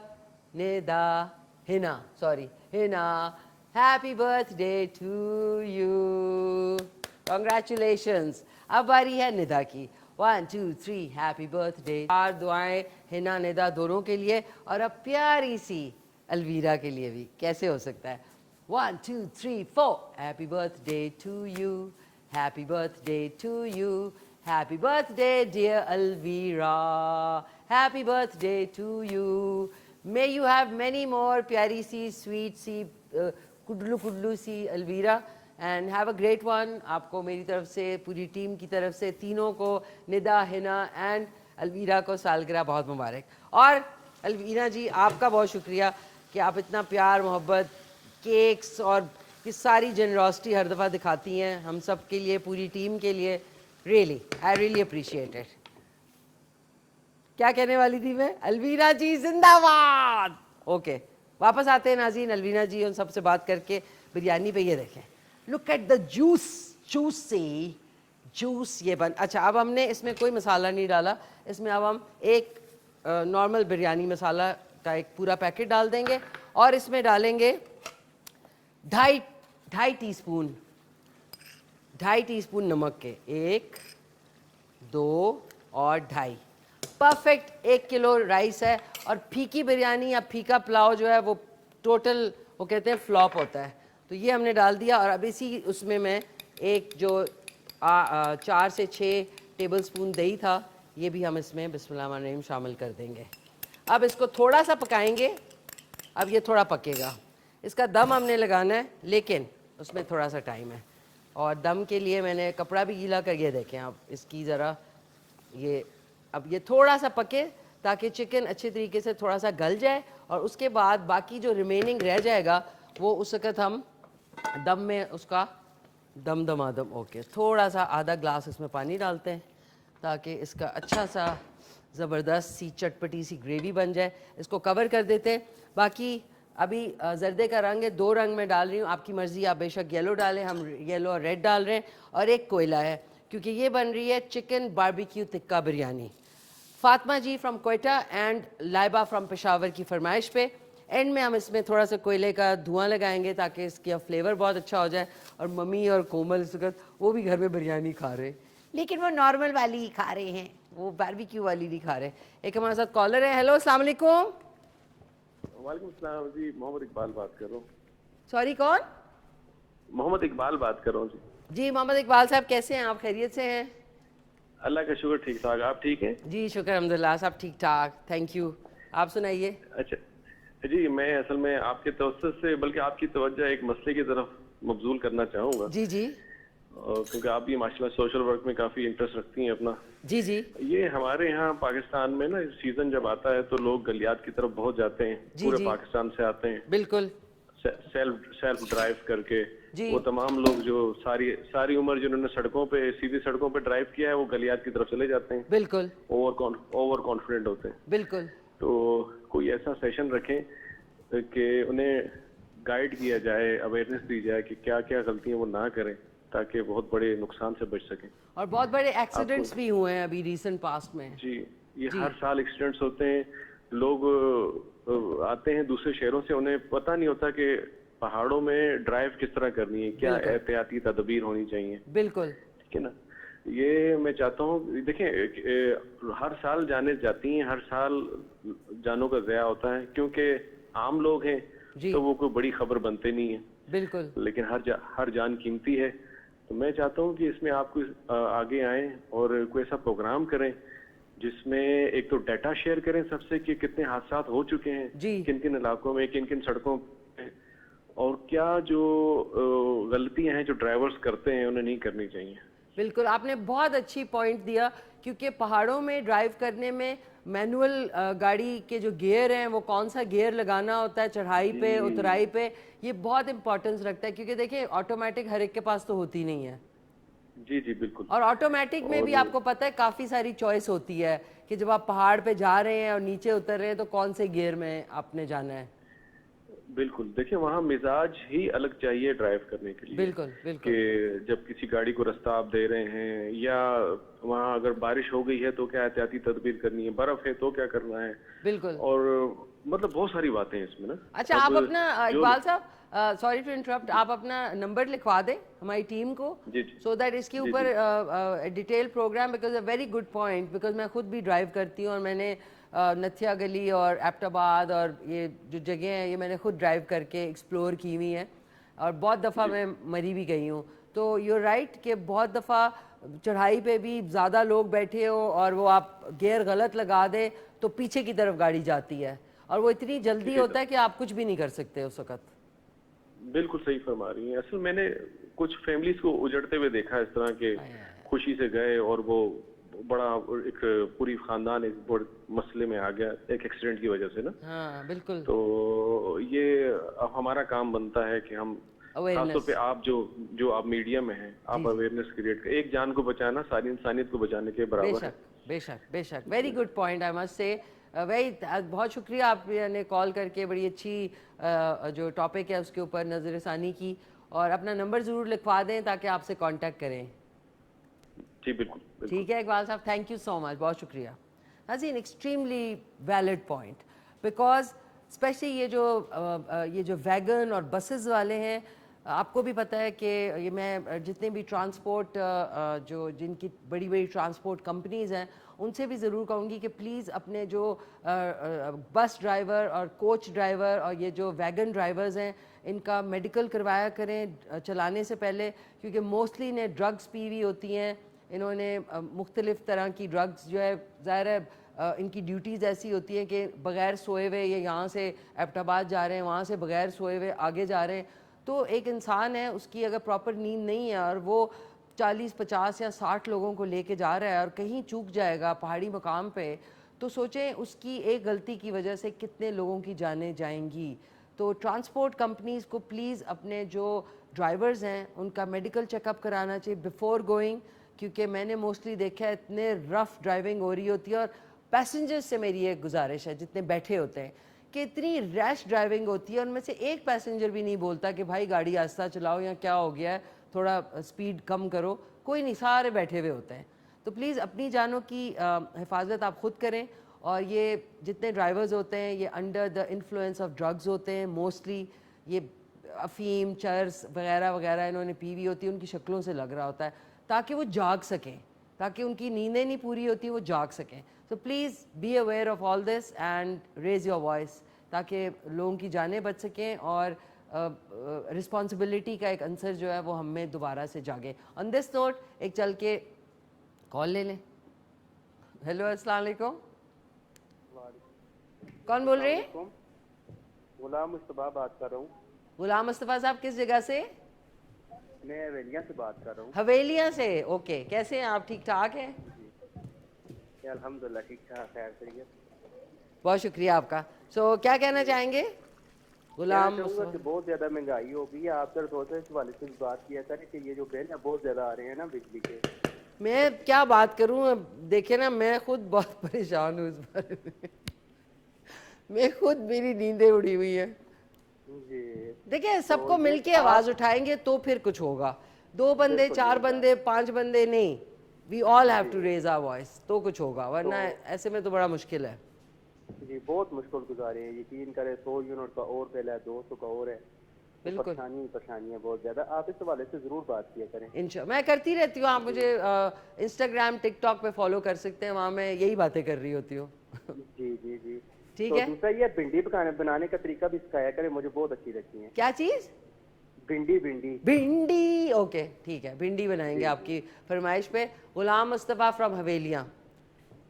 Nida, Hina, happy birthday to you, congratulations। अब बारी है निदा की। 1 2 3, happy birthday. 4 दुआएं हिना निदा दोनों के लिए। और अब प्यारी सी अलवीरा के लिए भी कैसे हो सकता है? 1 2 3 4 happy birthday to you, happy birthday to you, happy birthday dear Alvira, happy birthday to you, may you have many more प्यारी सी स्वीट सी कुडलू कुडलू सी Alvira, and have a great one. आपको मेरी तरफ से, पूरी टीम की तरफ से, तीनों को, निदा, हिना एंड अलवीरा को सालगिरह बहुत मुबारक। और अलवीरा जी आपका बहुत शुक्रिया कि आप इतना प्यार मोहब्बत, केक्स और ये सारी जनरॉसिटी हर दफ़ा दिखाती हैं हम सब के लिए, पूरी टीम के लिए। Really I really appreciate it. क्या कहने वाली थी मैं? अलवीरा जी जिंदाबाद। ओके, वापस आते हैं नाज़रीन, अलवीरा जी उन सबसे बात करके बिरयानी पे। ये देखें, look at the juice, juice ये बन। अच्छा, अब हमने इसमें कोई मसाला नहीं डाला, इसमें अब हम एक नॉर्मल बिरयानी मसाला का एक पूरा पैकेट डाल देंगे और इसमें डालेंगे ढाई टीस्पून नमक के, 1 2 और 2.5। परफेक्ट 1 किलो राइस है। और फीकी बिरयानी या फीका पुलाव जो है वो टोटल, वो कहते हैं फ्लॉप होता है। तो ये हमने डाल दिया और अब इसी उसमें मैं एक जो 4 से 6 टेबलस्पून दही था, ये भी हम इसमें बिस्मिल्लाहिर्रहमानिर्रहीम शामिल कर देंगे। अब इसको थोड़ा सा पकाएंगे। अब ये थोड़ा पकेगा, इसका दम हमने लगाना है, लेकिन उसमें थोड़ा सा टाइम है। और दम के लिए मैंने कपड़ा भी गीला कर, ये देखें आप इसकी ज़रा, ये अब ये थोड़ा सा पके ताकि चिकन अच्छे तरीके से थोड़ा सा गल जाए, और उसके बाद बाकी जो रिमेनिंग रह जाएगा वो उस वक़्त हम दम में उसका दमादम। ओके, थोड़ा सा आधा ग्लास इसमें पानी डालते हैं ताकि इसका अच्छा सा ज़बरदस्त सी चटपटी सी ग्रेवी बन जाए। इसको कवर कर देते हैं। बाकी अभी जर्दे का रंग है, 2 रंग में डाल रही हूँ, आपकी मर्ज़ी, आप बेशक येलो डालें, हम येलो और रेड डाल रहे हैं। और एक कोयला है, क्योंकि ये बन रही है chicken barbecue tikka biryani. Fatima ji from Quetta and Laiba from Peshawar की फरमाइश पे एंड में हम इसमें थोड़ा सा कोयले का धुआं लगाएंगे ताकि इसका फ्लेवर बहुत अच्छा हो जाए। और मम्मी और कोमल इस वक्त वो भी घर में बिरयानी खा रहे हैं, लेकिन वो नॉर्मल वाली ही खा रहे हैं, वो बारबेक्यू वाली नहीं खा रहे। एक हमारे साथ कॉलर है। हेलो, अस्सलाम वालेकुम। वालेकुम सलाम जी, मोहम्मद इकबाल बात कर रहा हूँ। सॉरी, कौन? मोहम्मद इकबाल बात कर रहा हूँ जी मोहम्मद इकबाल साहब, कैसे हैं आप? खैरियत से हैं? अल्लाह का शुक्र, ठीक ठाक। आप ठीक हैं? जी शुक्र अल्हम्दुलिल्लाह, सब ठीक ठाक, थैंक यू। आप सुनाइए। अच्छा जी, मैं असल में आपके तवज्जुह से, बल्कि आपकी तवज्जो एक मसले की तरफ मबजूल करना चाहूँगा। जी जी। क्योंकि आप भी माशाल्लाह सोशल वर्क में काफ़ी इंटरेस्ट रखती हैं अपना। जी जी। ये हमारे यहाँ पाकिस्तान में ना सीजन जब आता है तो लोग गलियात की तरफ बहुत जाते हैं, पूरे पाकिस्तान से आते हैं। बिल्कुल। सेल्फ ड्राइव करके जी। वो तमाम लोग जो सारी उम्र जिन्होंने सड़कों पे, सीधी सड़कों पे ड्राइव किया है, वो गलियात की तरफ चले जाते हैं। बिल्कुल। ओवर कॉन्फिडेंट होते हैं। बिल्कुल। तो कोई ऐसा सेशन रखें कि उन्हें गाइड किया जाए, अवेयरनेस दी जाए कि क्या क्या गलतियां वो ना करें ताकि बहुत बड़े नुकसान से बच सकें। और बहुत बड़े एक्सीडेंट्स भी हुए हैं अभी रिसेंट पास्ट में। जी, ये हर साल एक्सीडेंट्स होते हैं। लोग आते हैं दूसरे शहरों से, उन्हें पता नहीं होता कि पहाड़ों में ड्राइव किस तरह करनी है, क्या एहतियाती तदबीर होनी चाहिए। बिल्कुल, ठीक है ना। ये मैं चाहता हूँ, देखें हर साल जाने जाती हैं, हर साल जानों का ज़या होता है, क्योंकि आम लोग हैं तो वो कोई बड़ी खबर बनते नहीं है। बिल्कुल। लेकिन हर जान कीमती है। तो मैं चाहता हूँ कि इसमें आप आगे आएं और कोई ऐसा प्रोग्राम करें जिसमें एक तो डाटा शेयर करें सबसे कि कितने हादसा हो चुके हैं, किन किन इलाकों में, किन किन सड़कों पे, और क्या जो गलतियां हैं जो ड्राइवर्स करते हैं उन्हें नहीं करनी चाहिए। बिल्कुल, आपने बहुत अच्छी पॉइंट दिया, क्योंकि पहाड़ों में ड्राइव करने में मैनुअल गाड़ी के जो गियर हैं वो कौन सा गियर लगाना होता है चढ़ाई पे उतराई पे, ये बहुत इंपॉर्टेंस रखता है। क्योंकि देखिए ऑटोमेटिक हर एक के पास तो होती नहीं है। जी जी बिल्कुल। और ऑटोमेटिक में भी आपको पता है काफ़ी सारी चॉइस होती है कि जब आप पहाड़ पे जा रहे हैं और नीचे उतर रहे हैं तो कौन से गियर में आपने जाना है। बिल्कुल, देखिए वहाँ मिजाज ही अलग चाहिए ड्राइव करने के लिए। बिल्कुल बिल्कुल। कि जब किसी गाड़ी को रास्ता आप दे रहे हैं, या वहाँ अगर बारिश हो गई है तो क्या एहतियाती तदबीर करनी है, बर्फ है तो क्या करना है। बिल्कुल। और मतलब बहुत सारी बातें हैं इसमें ना। अच्छा, आप अपना इकबाल साहब, सॉरी टू इंटरप्ट, आप अपना नंबर लिखवा दें हमारी टीम को, सो दैट इसके ऊपर detail program, because a very good point, because मैं खुद भी ड्राइव करती हूँ और मैंने नथिया गली और एबटाबाद और ये जो जगह हैं ये मैंने खुद ड्राइव करके एक्सप्लोर की हुई हैं और बहुत दफ़ा मैं मरी भी गई हूँ। तो you're राइट कि बहुत दफ़ा चढ़ाई पे भी ज़्यादा लोग बैठे हो और वो आप गियर गलत लगा दे तो पीछे की तरफ गाड़ी जाती है और वो इतनी जल्दी होता है कि आप कुछ भी नहीं कर सकते उस वक़्त। बिल्कुल सही फरमा रही हैं। असल मैंने कुछ फैमिलीज को उजड़ते हुए देखा है, इस तरह के खुशी से गए और वो बड़ा एक पूरी खानदान एक बड़े मसले में आ गया एक एक्सीडेंट की वजह से ना। हाँ बिल्कुल। तो ये अब हमारा काम बनता है कि हम खासतौर पे आप जो आप मीडिया में हैं, आप अवेयरनेस क्रिएट कर, एक जान को बचाना सारी इंसानियत को बचाने के बराबर है। बेशक बेशक, very good point I must say. वही बहुत शुक्रिया आपने कॉल करके बड़ी अच्छी जो टॉपिक है उसके ऊपर नज़रसानी की और अपना नंबर ज़रूर लिखवा दें ताकि आपसे कांटेक्ट करें। जी बिल्कुल। ठीक है इकबाल साहब, थैंक यू सो मच, बहुत शुक्रिया। नाज़रीन, extremely valid point because specially ये जो वैगन और बसेस वाले हैं, आपको भी पता है कि ये मैं जितने भी ट्रांसपोर्ट जो जिनकी बड़ी बड़ी ट्रांसपोर्ट कंपनीज़ हैं उनसे भी ज़रूर कहूँगी कि प्लीज़ अपने जो बस ड्राइवर और कोच ड्राइवर और ये जो वैगन ड्राइवर्स हैं इनका मेडिकल करवाया करें चलाने से पहले, क्योंकि मोस्टली ने ड्रग्स पी हुई होती हैं, इन्होंने मुख्तलिफ़ तरह की ड्रग्स जो है ज़ाहिर है इनकी ड्यूटीज़ ऐसी होती हैं कि बग़ैर सोए हुए ये यहाँ से एबटाबाद जा रहे हैं, वहाँ से बग़ैर सोए हुए आगे जा रहे हैं। तो एक इंसान है उसकी अगर प्रॉपर नींद नहीं है और वो 40, 50 या 60 लोगों को लेके जा रहा है और कहीं चूक जाएगा पहाड़ी मकाम पे, तो सोचें उसकी एक गलती की वजह से कितने लोगों की जानें जाएंगी। तो ट्रांसपोर्ट कंपनीज़ को प्लीज़ अपने जो ड्राइवर्स हैं उनका मेडिकल चेकअप कराना चाहिए बिफ़ोर गोइंग, क्योंकि मैंने मोस्टली देखा है इतने रफ़ ड्राइविंग हो रही होती है। और पैसेंजर्स से मेरी एक गुजारिश है जितने बैठे होते हैं कि इतनी रैश ड्राइविंग होती है, उनमें से एक पैसेंजर भी नहीं बोलता कि भाई गाड़ी आहिस्ता चलाओ या क्या हो गया है, थोड़ा स्पीड कम करो, कोई नहीं, सारे बैठे हुए होते हैं। तो प्लीज़ अपनी जानों की हिफाजत आप ख़ुद करें। और ये जितने ड्राइवर्स होते हैं ये under the influence of drugs होते हैं, मोस्टली ये अफ़ीम, चर्स वगैरह वगैरह इन्होंने पी हुई होती है, उनकी शक्लों से लग रहा होता है, ताकि वो जाग सकें, ताकि उनकी नींदें नहीं पूरी होती, वो जाग सकें। तो please be aware of all this and raise your voice, ताकि लोगों की जानें बच सकें और रिस्पॉन्सिबिलिटी का एक आंसर जो है वो हमें दोबारा से जागे। ऑन दिस नोट एक चल के कॉल ले लें। हेलो, अस्सलाम वालेकुम, कौन बोल रहे हैं? गुलाम मुस्तफ़ा बात कर रहा हूँ। गुलाम मुस्तफ़ा साहब किस जगह से? मैं हवेलियाँ से बात कर रहा हूँ। हवेलियाँ से, ओके। कैसे हैं आप, ठीक ठाक हैं? अल्हम्दुलिल्लाह ठीक ठाक, खैर खैरियत। बहुत शुक्रिया आपका। सो क्या कहना चाहेंगे गुलाम? कि बहुत ज़्यादा महंगाई हो गई है, आप जरा थोड़ा सा इस वाले से बात किया करें कि ये जो बिल है बहुत ज़्यादा आ रहे हैं ना बिजली के। मैं क्या बात करूं, देखे ना, मैं खुद बहुत परेशान हूँ इस बारे में। मैं खुद, मेरी नींदें उड़ी हुई हैं। देखिए, सबको मिलके आवाज उठाएंगे तो फिर कुछ होगा। 2 बंदे, 4 बंदे, 5 बंदे नहीं, we all have to raise our voice, तो कुछ होगा, वरना ऐसे में तो बड़ा मुश्किल है जी। बहुत मुश्किल गुजारे हैं, यकीन करें। 100 यूनिट का और बिल है, 200 का और है। बिल्कुल परेशानी है बहुत ज्यादा। आप इस हवाले से जरूर बात किया करें। इंशाल्लाह मैं करती रहती हूँ। आप मुझे इंस्टाग्राम, टिकटॉक पे फॉलो कर सकते हैं, वहाँ मैं यही बातें कर रही होती हूँ। जी जी जी, ठीक तो है। दूसरा ये भिंडी बनाने का तरीका भी सिखाया करें, मुझे बहुत अच्छी लगती है। क्या चीज? भिंडी, ओके ठीक है, भिंडी बनाएंगे आपकी फरमाइश पे। गुलाम मुस्तफ़ा फ्रॉम हवेलियाँ,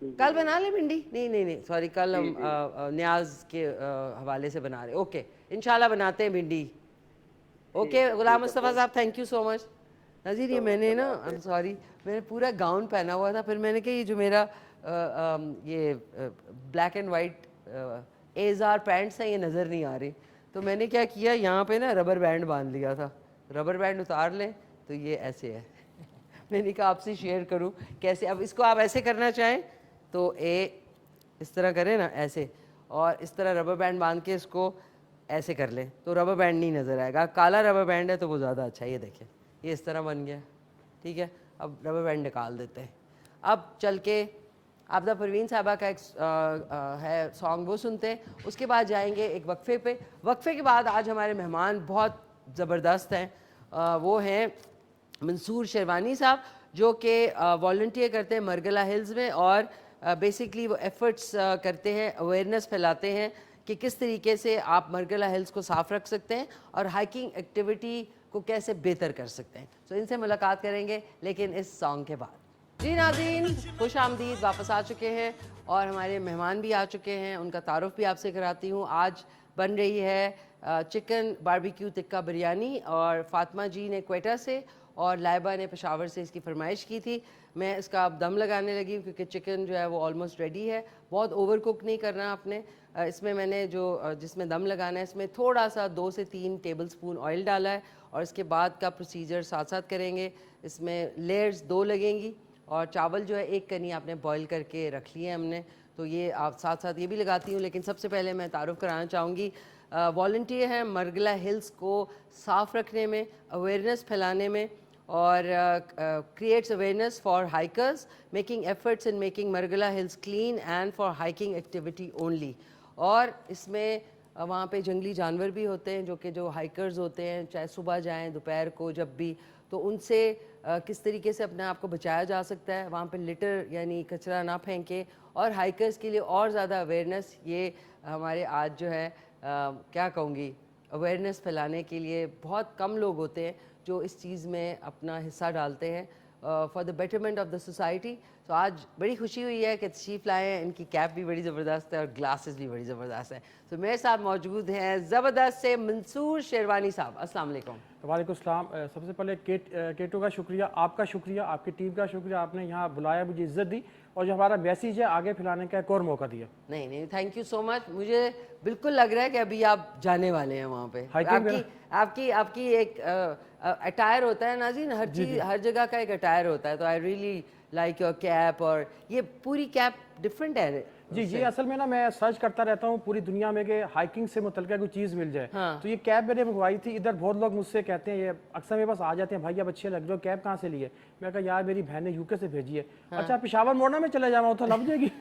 कल बना ले भिंडी? नहीं सॉरी, कल हम न्याज के हवाले से बना रहे। ओके, इंशाल्लाह बनाते हैं भिंडी। ओके गुलाम मुस्तफ़ा साहब, थैंक यू सो मच। नज़ीर, ये मैंने ना, आई एम सॉरी, मैंने पूरा गाउन पहना हुआ था, फिर मैंने कहा ये जो मेरा ये ब्लैक एंड वाइट एजार पैंट्स हैं ये नज़र नहीं आ रही, तो मैंने क्या किया, यहाँ पे ना रबर बैंड बांध लिया था। रबर बैंड उतार लें तो ये ऐसे है। मैंने कहा आपसे शेयर करूँ कैसे। अब इसको आप ऐसे करना चाहें तो इस तरह करें ना, ऐसे, और इस तरह रबर बैंड बांध के इसको ऐसे कर लें तो रबर बैंड नहीं नज़र आएगा। काला रबर बैंड है तो वो ज़्यादा अच्छा है। ये देखें, ये इस तरह बन गया, ठीक है। अब रबर बैंड निकाल देते हैं। अब चल के आपदा परवीन साहबा का एक है सॉन्ग, वो सुनते हैं, उसके बाद जाएंगे एक वक्फे पे। वक्फे के बाद आज हमारे मेहमान बहुत ज़बरदस्त हैं। वो हैं मंसूर शेरवानी साहब, जो कि वॉल्टियर करते हैं मरगला हिल्स में, और बेसिकली वो एफर्ट्स करते हैं, अवेयरनेस फैलाते हैं कि किस तरीके से आप मरगला हिल्स को साफ़ रख सकते हैं और हाइकिंग एक्टिविटी को कैसे बेहतर कर सकते हैं। तो इनसे मुलाकात करेंगे लेकिन इस सॉन्ग के बाद। जी नाज़रीन, खुश आमदीद, वापस आ चुके हैं और हमारे मेहमान भी आ चुके हैं, उनका तारुफ भी आपसे कराती हूँ। आज बन रही है चिकन बारबेक्यू टिक्का बिरयानी और फातिमा जी ने क्वेटा से और लाइबा ने पेशावर से इसकी फरमाइश की थी। मैं इसका अब दम लगाने लगी हूँ क्योंकि चिकन जो है वो ऑलमोस्ट रेडी है। बहुत ओवर कुक नहीं करना आपने। इसमें मैंने जो जिसमें दम लगाना है इसमें थोड़ा सा 2 से 3 टेबलस्पून ऑयल डाला है और इसके बाद का प्रोसीजर साथ साथ करेंगे। इसमें लेयर्स 2 लगेंगी और चावल जो है 1 कनी आपने बॉईल करके रख लिए हमने, तो ये आप साथ साथ ये भी लगाती हूँ। लेकिन सबसे पहले मैं तारुफ कराना चाहूँगी, वॉलंटियर हैं मरगला हिल्स को साफ़ रखने में, अवेयरनेस फैलाने में और creates awareness for hikers, making efforts in making Margala Hills clean and for hiking activity only। और इसमें वहाँ पे जंगली जानवर भी होते हैं जो हाइकर्स होते हैं, चाहे सुबह जाएं दोपहर को जब भी, तो उनसे किस तरीके से अपने आप को बचाया जा सकता है। वहाँ पे लिटर यानी कचरा ना फेंकें और हाइकर्स के लिए और ज़्यादा अवेयरनेस, ये हमारे आज जो है क्या कहूँगी, अवेयरनेस फैलाने के लिए बहुत कम लोग होते हैं जो इस चीज़ में अपना हिस्सा डालते हैं for the betterment of the society. तो आज बड़ी खुशी हुई है कि तशरीफ़ लाए हैं। इनकी कैप भी बड़ी ज़बरदस्त है और ग्लासेस भी बड़ी ज़बरदस्त है। तो मेरे साथ मौजूद हैं ज़बरदस्त से मंसूर शेरवानी साहब। अस्सलाम वालेकुम। वालेकुम सलाम। सबसे पहले केटो का शुक्रिया, आपका शुक्रिया, आपकी टीम का शुक्रिया, आपने यहाँ बुलाया, मुझे इज़्ज़त दी और जो हमारा मैसेज है आगे फैलाने का एक और मौका दिया। नहीं, थैंक यू सो मच। मुझे बिल्कुल लग रहा है कि अभी आप जाने वाले हैं वहाँ पे। आपकी एक अटायर होता है नाज़रीन, हर चीज़ हर जगह का एक अटायर होता है। तो I really like your cap, और ये पूरी कैप डिफरेंट है। जी, असल में ना मैं सर्च करता रहता हूँ पूरी दुनिया में कि हाइकिंग से मुतल्लिक़ कोई चीज़ मिल जाए। हाँ। तो ये कैप मैंने मंगवाई थी। इधर बहुत लोग मुझसे कहते हैं, ये अक्सर मेरे पास आ जाते हैं, भाई आप अच्छे लग रहे हो, कैप कहाँ से लिए? मैं कहा यार मेरी बहन ने यूके से भेजी है। हाँ। अच्छा पेशावर मोड़ ना मैं चले जाऊँ तो लग जाएगी।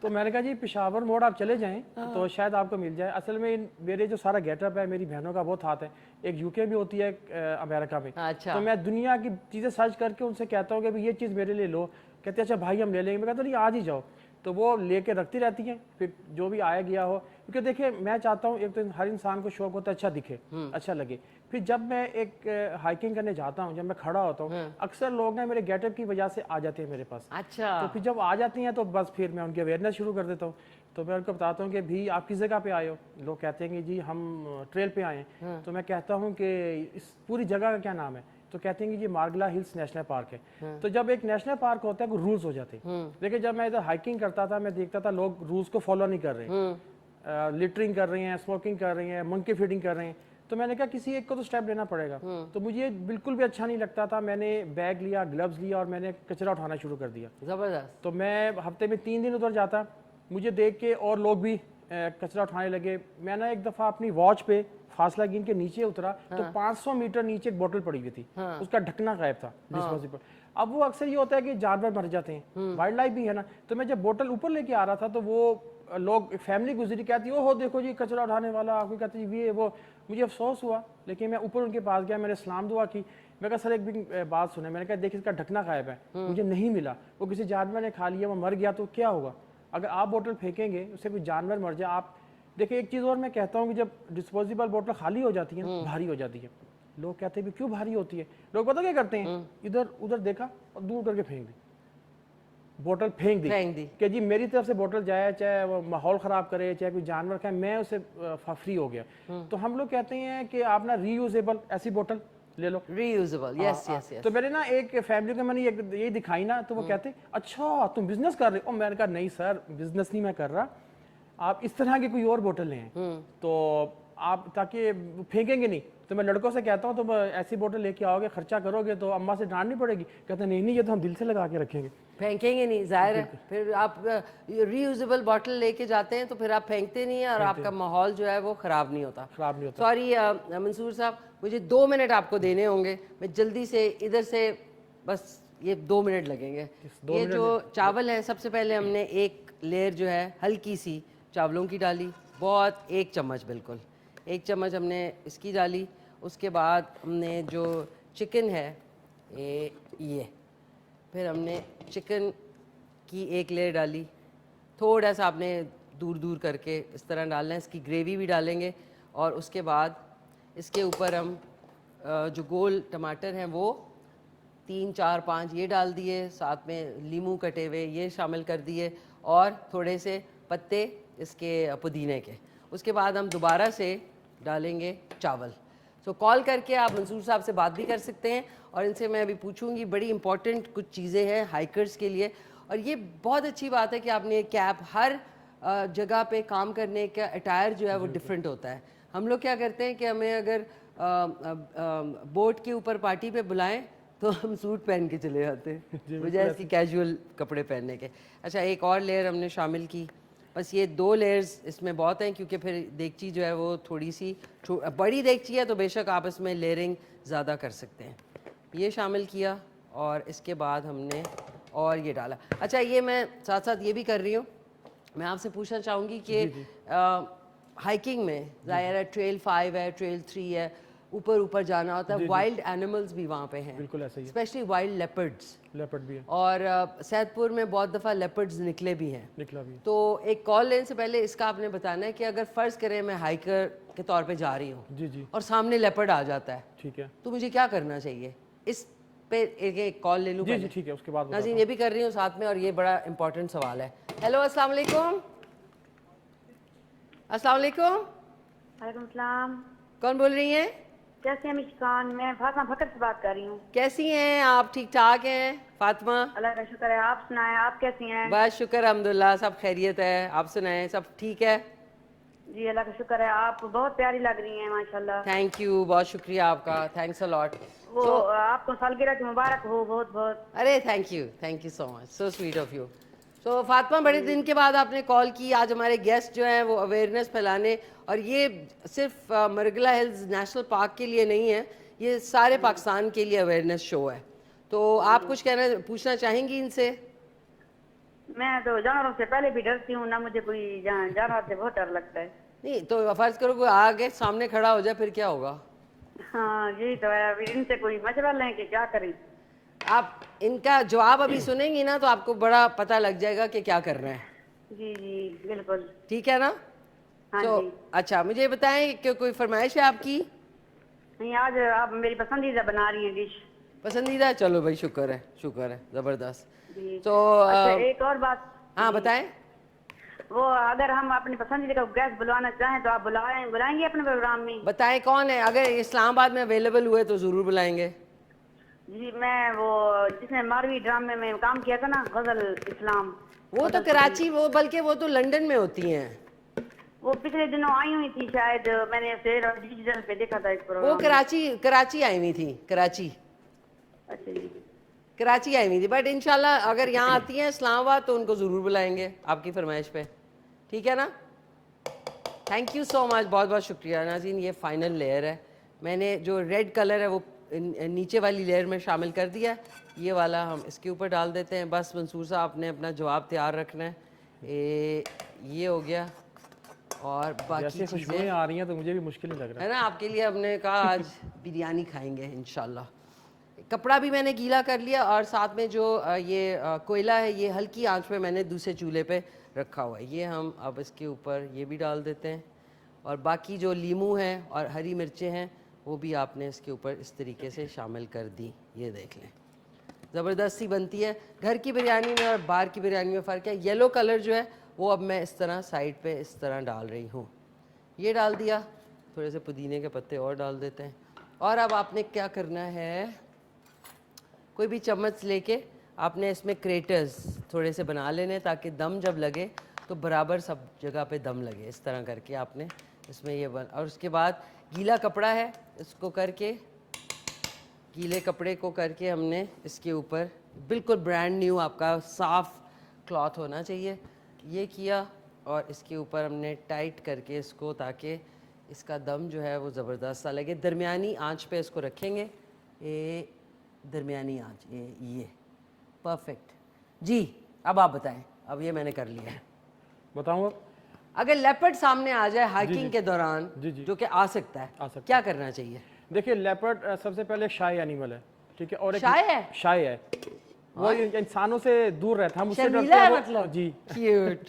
तो मैंने कहा जी पेशावर मोड़ आप चले जाएँ तो शायद आपको मिल जाए। असल में मेरे जो सारा गेटअप है मेरी बहनों का बहुत हाथ है, एक यूके में होती है, अमेरिका में। अच्छा। तो मैं दुनिया की चीज़ें सर्च करके उनसे कहता हूँ कि ये चीज़ मेरे लिए लो। कहते अच्छा भाई हम ले लेंगे। मैं कहता नहीं आज ही जाओ। तो वो लेके रखती रहती हैं, फिर जो भी आया गया हो। क्योंकि देखिए मैं चाहता हूँ, एक तो हर इंसान को शौक होता है अच्छा दिखे, अच्छा लगे। फिर जब मैं एक हाइकिंग करने जाता हूँ, जब मैं खड़ा होता हूँ, अक्सर लोग ना मेरे गेटअप की वजह से आ जाते हैं मेरे पास। अच्छा। तो फिर जब आ जाती हैं तो बस फिर मैं उनकी अवेयरनेस शुरू कर देता हूँ। तो मैं उनको बताता हूँ कि भी आप किस जगह पे आए हो? लोग कहते हैं कि जी हम ट्रेल पे आए हैं। तो मैं कहता हूँ कि इस पूरी जगह का क्या नाम है? तो कहते हैं कि ये मार्गला हिल्स नेशनल पार्क है। तो जब एक नेशनल पार्क होता है वो रूल्स हो जाते हैं। देखिए जब मैं इधर हाइकिंग करता था मैं देखता था लोग रूल्स को फॉलो नहीं कर रहे हैं, लिटरिंग कर रहे हैं, स्मोकिंग कर रहे हैं, मंकी फीडिंग कर रहे हैं। तो मैंने कहा किसी एक को तो स्टेप लेना पड़ेगा। तो मुझे बिल्कुल भी अच्छा नहीं लगता था। मैंने बैग लिया, ग्लव्स लिया और मैंने कचरा उठाना शुरू कर दिया। जबरदस्त। तो मैं हफ्ते में 3 दिन उधर जाता, मुझे देख के और लोग भी कचरा उठाने लगे। मैंने एक दफ़ा अपनी वॉच पे फासला गिन के नीचे उतरा तो 500 मीटर नीचे एक बोतल पड़ी हुई थी। उसका ढकना गायब था, डिस्पोजेबल। अब वो अक्सर ये होता है कि जानवर मर जाते हैं, वाइल्ड लाइफ भी है ना। तो मैं जब बोतल ऊपर लेके आ रहा था तो वो लोग फैमिली गुजरी कहती ओहो देखो जी कचरा उठाने वाला, आपको कहती ये वो। मुझे अफसोस हुआ, लेकिन मैं ऊपर उनके पास गया, मैंने सलाम दुआ की। मैं कहा सर एक भी बात सुने। मैंने कहा देखिए इसका ढकना गायब है, मुझे नहीं मिला, वो किसी जानवर ने खा लिया, वो मर गया तो क्या होगा? अगर आप बोतल फेंकेंगे उससे कोई जानवर मर जाए। आप देखिए एक चीज़ और मैं कहता हूँ कि जब डिस्पोजेबल बोतल खाली हो जाती है भारी हो जाती है। लोग कहते हैं क्यों भारी होती है? लोग पता क्या करते हैं, इधर उधर देखा और दूर करके फेंक दी, बोतल फेंक दी कि जी मेरी तरफ से बोतल जाए, चाहे वो माहौल ख़राब करे, चाहे कोई जानवर खाए, मैं उससे फ्री हो गया। तो हम लोग कहते हैं कि आप ना रीयूजेबल ऐसी बोतल ले लो, रीयूजेबल। Yes yes yes. तो मैंने ना एक फैमिली को मैंने ये दिखाई ना, तो वो कहते अच्छा तुम बिजनेस कर रहे हो? मैंने कहा नहीं सर बिजनेस नहीं मैं कर रहा, आप इस तरह की कोई और बोतल लें तो आप ताकि फेंकेंगे नहीं। तो मैं लड़कों से कहता हूँ तुम ऐसी बोतल लेके आओगे, खर्चा करोगे तो अम्मा से डांटनी पड़ेगी। कहते नहीं ये तो हम दिल से लगा के रखेंगे, फेंकेंगे नहीं, जाहिर है। फिर आप रीयूजेबल बोतल लेके जाते हैं तो फिर आप फेंकते नहीं है और आपका माहौल जो है वो ख़राब नहीं होता। सॉरी मंसूर साहब, मुझे 2 मिनट आपको देने होंगे। मैं जल्दी से इधर से बस ये 2 मिनट लगेंगे। ये जो चावल है सबसे पहले हमने एक लेयर जो है हल्की सी चावलों की डाली, बहुत 1 चम्मच, बिल्कुल 1 चम्मच हमने इसकी डाली। उसके बाद हमने जो चिकन है ये फिर हमने चिकन की एक लेयर डाली, थोड़ा सा आपने दूर दूर करके इस तरह डालना है। इसकी ग्रेवी भी डालेंगे और उसके बाद इसके ऊपर हम जो गोल टमाटर हैं वो 3 4 5 ये डाल दिए, साथ में लीमू कटे हुए ये शामिल कर दिए और थोड़े से पत्ते इसके पुदीने के। उसके बाद हम दोबारा से डालेंगे चावल। सो कॉल करके आप मंसूर साहब से बात भी कर सकते हैं और इनसे मैं अभी पूछूंगी, बड़ी इंपॉर्टेंट कुछ चीज़ें हैं हाइकर्स के लिए। और ये बहुत अच्छी बात है कि आपने ये कैप, हर जगह पे काम करने का अटायर जो है वो डिफरेंट होता है। हम लोग क्या करते हैं कि हमें अगर बोट के ऊपर पार्टी पे बुलाएं तो हम सूट पहन के चले जाते हैं बजाय इसकी कैजुअल कपड़े पहनने के। अच्छा, एक और लेयर हमने शामिल की, बस ये 2 लेयर्स इसमें बहुत हैं क्योंकि फिर देगची जो है वो थोड़ी सी बड़ी देगची है तो बेशक आप इसमें लेयरिंग ज़्यादा कर सकते हैं। ये शामिल किया और इसके बाद हमने और ये डाला। अच्छा, ये मैं साथ साथ ये भी कर रही हूँ, मैं आपसे पूछना चाहूँगी कि हाइकिंग में ज़ाहिर है ट्रेल 5 है, ट्रेल 3 है, ऊपर जाना होता है, वाइल्ड एनिमल्स भी वहाँ पे हैं, बिल्कुल ऐसा ही है, स्पेशली वाइल्ड लेपर्ड भी है और सैदपुर में बहुत दफ़ा लेपर्ड्स निकला भी है। तो एक कॉल लेने से पहले इसका आपने बताना है कि अगर फ़र्ज़ करें मैं हाइकर के तौर पे जा रही हूँ जी और सामने लेपर्ड आ जाता है, ठीक है, तो मुझे क्या करना चाहिए? इस पे एक कॉल ले लूँ? जी ठीक है, उसके बाद नाज़रीन ये भी कर रही हूँ साथ में, और ये बड़ा इंपॉर्टेंट सवाल है। हेलो, अस्सलाम वालेकुम। अस्सलाम वालेकुम। वालेकुम सलाम। कौन बोल रही हैं? कैसे हैं मिशकान? मैं फातिमा फकर से बात कर रही हूँ। कैसी हैं आप? ठीक ठाक हैं फातिमा? अल्लाह का शुक्र है, आप सुनाएं, आप कैसी हैं? बस शुक्र अल्हम्दुलिल्लाह, सब खैरियत है। आप सुनाएं, सब ठीक है? जी अल्लाह का शुक्र है, आप बहुत प्यारी लग रही हैं माशाल्लाह। थैंक यू, बहुत शुक्रिया आपका, थैंक्स अ लॉट। वो आपको सालगिरह की मुबारक हो बहुत बहुत। अरे thank you so much, so sweet of you. तो फातिमा, बड़े दिन के बाद आपने कॉल की। आज हमारे गेस्ट जो हैं वो अवेयरनेस फैलाने, और ये सिर्फ मरगला हिल्स नेशनल पार्क के लिए नहीं है, ये सारे पाकिस्तान के लिए अवेयरनेस शो है। तो आप कुछ पूछना चाहेंगी इनसे? मैं तो जानवरों से पहले भी डरती हूँ ना, मुझे कोई जानवर से बहुत डर लगता है। नहीं तो फर्ज करो कोई आगे सामने खड़ा हो जाए, फिर क्या होगा? हाँ यही तो है, अभी इनसे कोई मशवरा लें कि क्या करें। आप इनका जवाब अभी सुनेंगी ना तो आपको बड़ा पता लग जाएगा कि क्या करना है। जी जी बिल्कुल, ठीक है ना? हाँ तो जी। अच्छा, मुझे बताएं कि कोई फरमाइश है आपकी? नहीं, आज आप मेरी पसंदीदा बना रही हैं डिश। पसंदीदा? चलो भाई, शुक्र है ज़बरदस्त। जी। तो अच्छा, एक और बात। हाँ बताएं। वो अगर हम अपनी पसंदीदा का गेस्ट बुलाना चाहें तो आप बुलाएंगे अपने प्रोग्राम में? बताएं कौन है, अगर इस्लामाबाद में अवेलेबल हुए तो ज़रूर बुलाएंगे। जी, मैं वो जिसने मारवी ड्रामे में काम किया था ना, गजल इस्लाम, वो तो कराची, वो बल्कि वो तो लंदन में होती हैं। वो पिछले दिनों आई हुई थी शायद, मैंने डिजिटल पे देखा था एक प्रोग्राम। वो कराची आई हुई थी, कराची। अच्छा जी, कराची आई हुई थी, बट इंशाल्लाह अगर यहाँ आती हैं इस्लामाबाद तो उनको ज़रूर बुलाएंगे आपकी फरमाइश पे, ठीक है ना? थैंक यू सो मच, बहुत बहुत शुक्रिया। नाज़रीन, ये फाइनल लेयर है, मैंने जो रेड कलर है वो नीचे वाली लेयर में शामिल कर दिया, ये वाला हम इसके ऊपर डाल देते हैं। बस मंसूर साहब आपने अपना जवाब तैयार रखना है। ये हो गया, और बाकी खुशबुएं आ रही हैं तो मुझे भी मुश्किल नहीं लग रहा है ना आपके लिए। हमने कहा आज बिरयानी खाएंगे इंशाल्लाह। कपड़ा भी मैंने गीला कर लिया, और साथ में जो ये कोयला है ये हल्की आंच पे मैंने दूसरे चूल्हे पे रखा हुआ है। ये हम अब इसके ऊपर ये भी डाल देते हैं, और बाकी जो लीमू है और हरी मिर्चें हैं वो भी आपने इसके ऊपर इस तरीके से शामिल कर दी। ये देख लें, ज़बरदस्त सी बनती है। घर की बिरयानी में और बाहर की बिरयानी में फ़र्क है। येलो कलर जो है वो अब मैं इस तरह साइड पे इस तरह डाल रही हूँ। ये डाल दिया, थोड़े से पुदीने के पत्ते और डाल देते हैं। और अब आपने क्या करना है, कोई भी चम्मच लेके आपने इसमें क्रेटर्स थोड़े से बना लेने, ताकि दम जब लगे तो बराबर सब जगह पे दम लगे। इस तरह करके आपने इसमें ये और उसके बाद गीला कपड़ा है, इसको करके, गीले कपड़े को करके हमने इसके ऊपर, बिल्कुल ब्रांड न्यू आपका साफ़ क्लॉथ होना चाहिए, ये किया, और इसके ऊपर हमने टाइट करके इसको, ताकि इसका दम जो है वो ज़बरदस्त सा लगे। दरमियानी आंच पे इसको रखेंगे, ये दरमियानी आंच, ये परफेक्ट जी। अब आप बताएं, अब ये मैंने कर लिया है। बताऊँ अब? अगर लेपर्ड सामने आ जाए हाइकिंग के दौरान, जो कि आ सकता है, क्या करना चाहिए? देखिए, लेपर्ड सबसे पहले शाय एनिमल है, ठीक है, और शाय है? शाय है, वो इंसानों से दूर रहता है, हम उससे शर्मीला डरते है हैं मतलब। जी। क्यूट।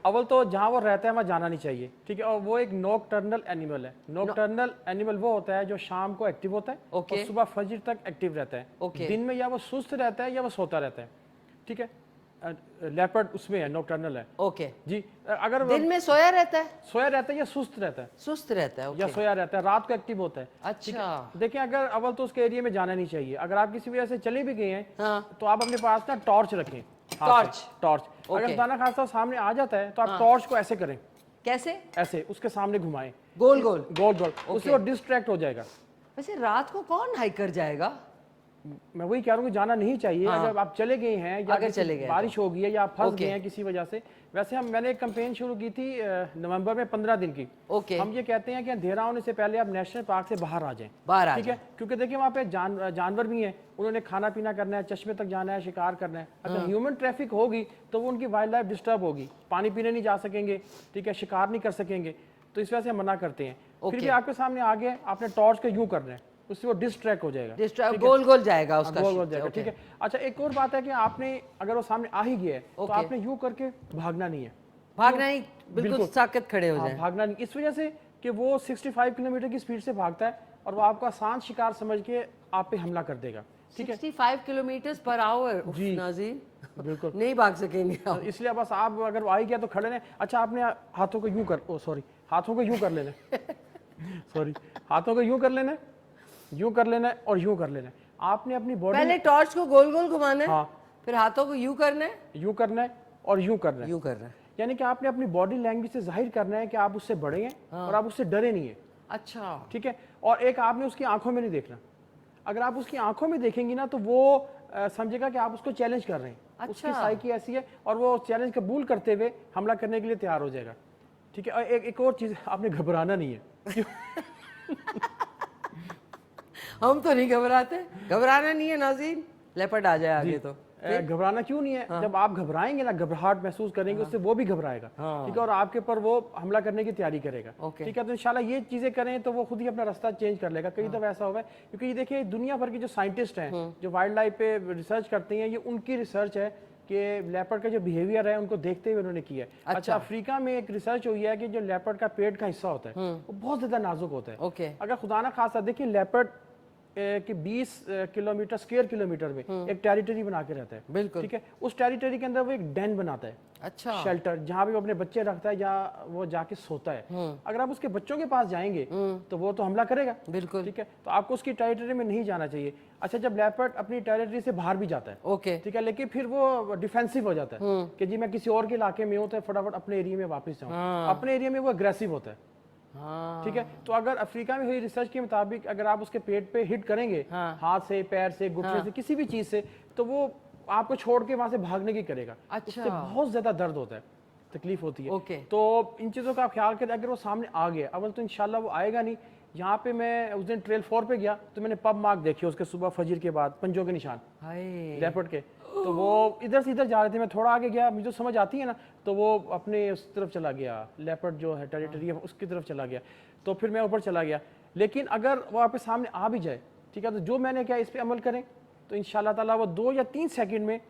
अव्वल तो जहाँ वो रहता है वहाँ जाना नहीं चाहिए, ठीक है। और वो एक नॉकटर्नल एनिमल है। नॉकटर्नल एनिमल वो होता है जो शाम को एक्टिव होता है ओके। और सुबह फजर तक एक्टिव रहता है। ओके। दिन में या वो सुस्त रहता है या वो सोता रहता है, ठीक है। लेपर्ड उसमें है, नॉकटर्नल है ओके जी। अगर वो दिन में सोया रहता है, सोया रहता है या सुस्त रहता है सुस्त रहता है। या ओके सोया रहता है, रात को एक्टिव होता है। अच्छा देखिए अगर अव्वल तो उसके एरिया में जाना नहीं चाहिए। अगर आप किसी वजह से चले भी गए हैं हाँ तो आप अपने पास ना टॉर्च रखें। Torch okay. अगर खुदा ना खास्ता सामने आ जाता है तो आप टॉर्च को ऐसे करें, कैसे? ऐसे उसके सामने घुमाएं, गोल गोल। गोल गोल, उससे वो डिस्ट्रैक्ट हो जाएगा। वैसे रात को कौन हाइक कर जाएगा? मैं वही कह रहा हूँ कि जाना नहीं चाहिए। हाँ। अगर आप चले गए हैं या अगर किसी चले गए बारिश हो गई है या आप फंस ओके। गए हैं किसी वजह से। वैसे मैंने एक कैंपेन शुरू की थी नवंबर में 15 दिन की। ओके हम ये कहते हैं कि अंधेरा होने से पहले आप नेशनल पार्क से बाहर आ जाएं, बाहर आ ठीक है। क्योंकि देखिए वहाँ पे जानवर भी हैं, उन्होंने खाना पीना करना है, चश्मे तक जाना है, शिकार करना है। अगर ह्यूमन ट्रैफिक होगी तो वो उनकी वाइल्ड लाइफ डिस्टर्ब होगी, पानी पीने नहीं जा सकेंगे, ठीक है, शिकार नहीं कर सकेंगे। तो इस वजह से हम मना करते हैं। फिर भी आपके सामने आ गया, आपने टॉर्च को यूं करना है, उससे वो डिस्ट्रैक्ट हो जाएगा, डिस्ट्रैक्ट गोल गोल जाएगा उसका। गोल गोल जाएगा, ठीक है। अच्छा एक और बात है कि आपने अगर वो सामने आ ही गया है तो आपने यूं करके भागना नहीं है। भागना नहीं, बिल्कुल साकत खड़े हो जाए। भागना नहीं, इस वजह से कि वो 65 किलोमीटर की स्पीड से भागता है और वो आपका आसान शिकार समझ के आप पे हमला कर देगा, ठीक है। 65 किलोमीटर पर आवर जी नाज़रीन, बिल्कुल नहीं भाग सकेंगे आप। इसलिए बस आप अगर वो आ ही गया तो खड़े रहें। अच्छा आपने हाथों को यूं कर, ओ सॉरी, हाथों को यूं कर लेना सॉरी, हाथों को यूं कर लेना है, यूं कर लेना है और यूं कर लेना है। आपने अपनी बॉडी पहले टॉर्च को गोल गोल घुमाना है, हाँ, फिर हाथों को यूं करना है, यूं करना है और यूं करना है। यूं करना है। यानी कि आपने अपनी बॉडी लैंग्वेज से जाहिर करना है कि आप उससे बड़े हैं और आप उससे डरे नहीं है, अच्छा ठीक है। और एक आपने उसकी आंखों में नहीं देखना। अगर आप उसकी आंखों में देखेंगी ना तो वो समझेगा कि आप उसको चैलेंज कर रहे हैं। अच्छा। उसकी साइकी ऐसी है और वो चैलेंज कबूल करते हुए हमला करने के लिए तैयार हो जाएगा, ठीक है। और एक और चीज, आपने घबराना नहीं है हम तो नहीं घबराते, घबराना नहीं है नाज़रीन, लेपर्ड आ जाए आगे तो। घबराना क्यों नहीं है? जब आप घबराएंगे ना, घबराहट महसूस करेंगे, उससे वो भी घबराएगा, ठीक है, और आपके ऊपर वो हमला करने की तैयारी करेगा, ठीक है। तो इंशाल्लाह ये चीजें करें तो वो खुद ही अपना रास्ता चेंज कर लेगा। कई दफा ऐसा हुआ है, क्योंकि ये देखिए दुनिया भर के जो साइंटिस्ट हैं जो वाइल्ड लाइफ पे रिसर्च करते हैं, ये उनकी रिसर्च है कि लेपर्ड का जो बिहेवियर है उनको देखते हुए उन्होंने किया है। अच्छा अफ्रीका में एक रिसर्च हुई है कि जो लेपर्ड का पेट का हिस्सा होता है वो बहुत ज्यादा नाजुक होता है। अगर खुदा ना खासा देखिए लेपर्ड कि 20 किलोमीटर स्क्वायर किलोमीटर में एक टेरिटरी बना के रहता है, बिल्कुल, ठीक है। उस टेरिटरी के अंदर वो एक डेन बनाता है, अच्छा शेल्टर, जहाँ भी वो अपने बच्चे रखता है या वो जाके सोता है। अगर आप उसके बच्चों के पास जाएंगे तो वो तो हमला करेगा, बिल्कुल, ठीक है। तो आपको उसकी टेरिटरी में नहीं जाना चाहिए। अच्छा जब लेपर्ड अपनी टेरिटरी से बाहर भी जाता है, ओके, ठीक है, लेकिन फिर वो डिफेंसिव हो जाता है कि जी मैं किसी और के इलाके में हूँ तो फटाफट अपने एरिया में वापस जाऊँ। अपने एरिया में वो अग्रेसिव होता है, ठीक है। तो अगर अफ्रीका में हुई रिसर्च के मुताबिक अगर आप उसके पेट पे हिट करेंगे हाथ से, पैर से, घुटने से, किसी भी चीज से, तो वो आपको छोड़ के वहां से भागने की करेगा। अच्छा। उससे बहुत ज्यादा दर्द होता है, तकलीफ होती है। ओके। तो इन चीजों का आप ख्याल करें। अगर वो सामने आ गया, अव्वल तो इंशाल्लाह वो आएगा नहीं। यहाँ पे मैं उस दिन ट्रेल 4 पे गया तो मैंने पब मार्क देखे उसके सुबह फजर के बाद, पंजों के निशान लेपर्ड के। तो वो इधर से इधर जा रहे थे, मैं थोड़ा आगे गया, मुझे समझ आती है ना, तो वो अपने उस तरफ चला गया, लेपर्ड जो है टेरिटरी है उसकी तरफ चला गया। तो फिर मैं ऊपर चला गया। लेकिन अगर वो आपके सामने आ भी जाए, ठीक है, तो जो मैंने क्या इस पे अमल करें तो इंशाल्लाह ताला वो 2 या 3 सेकंड में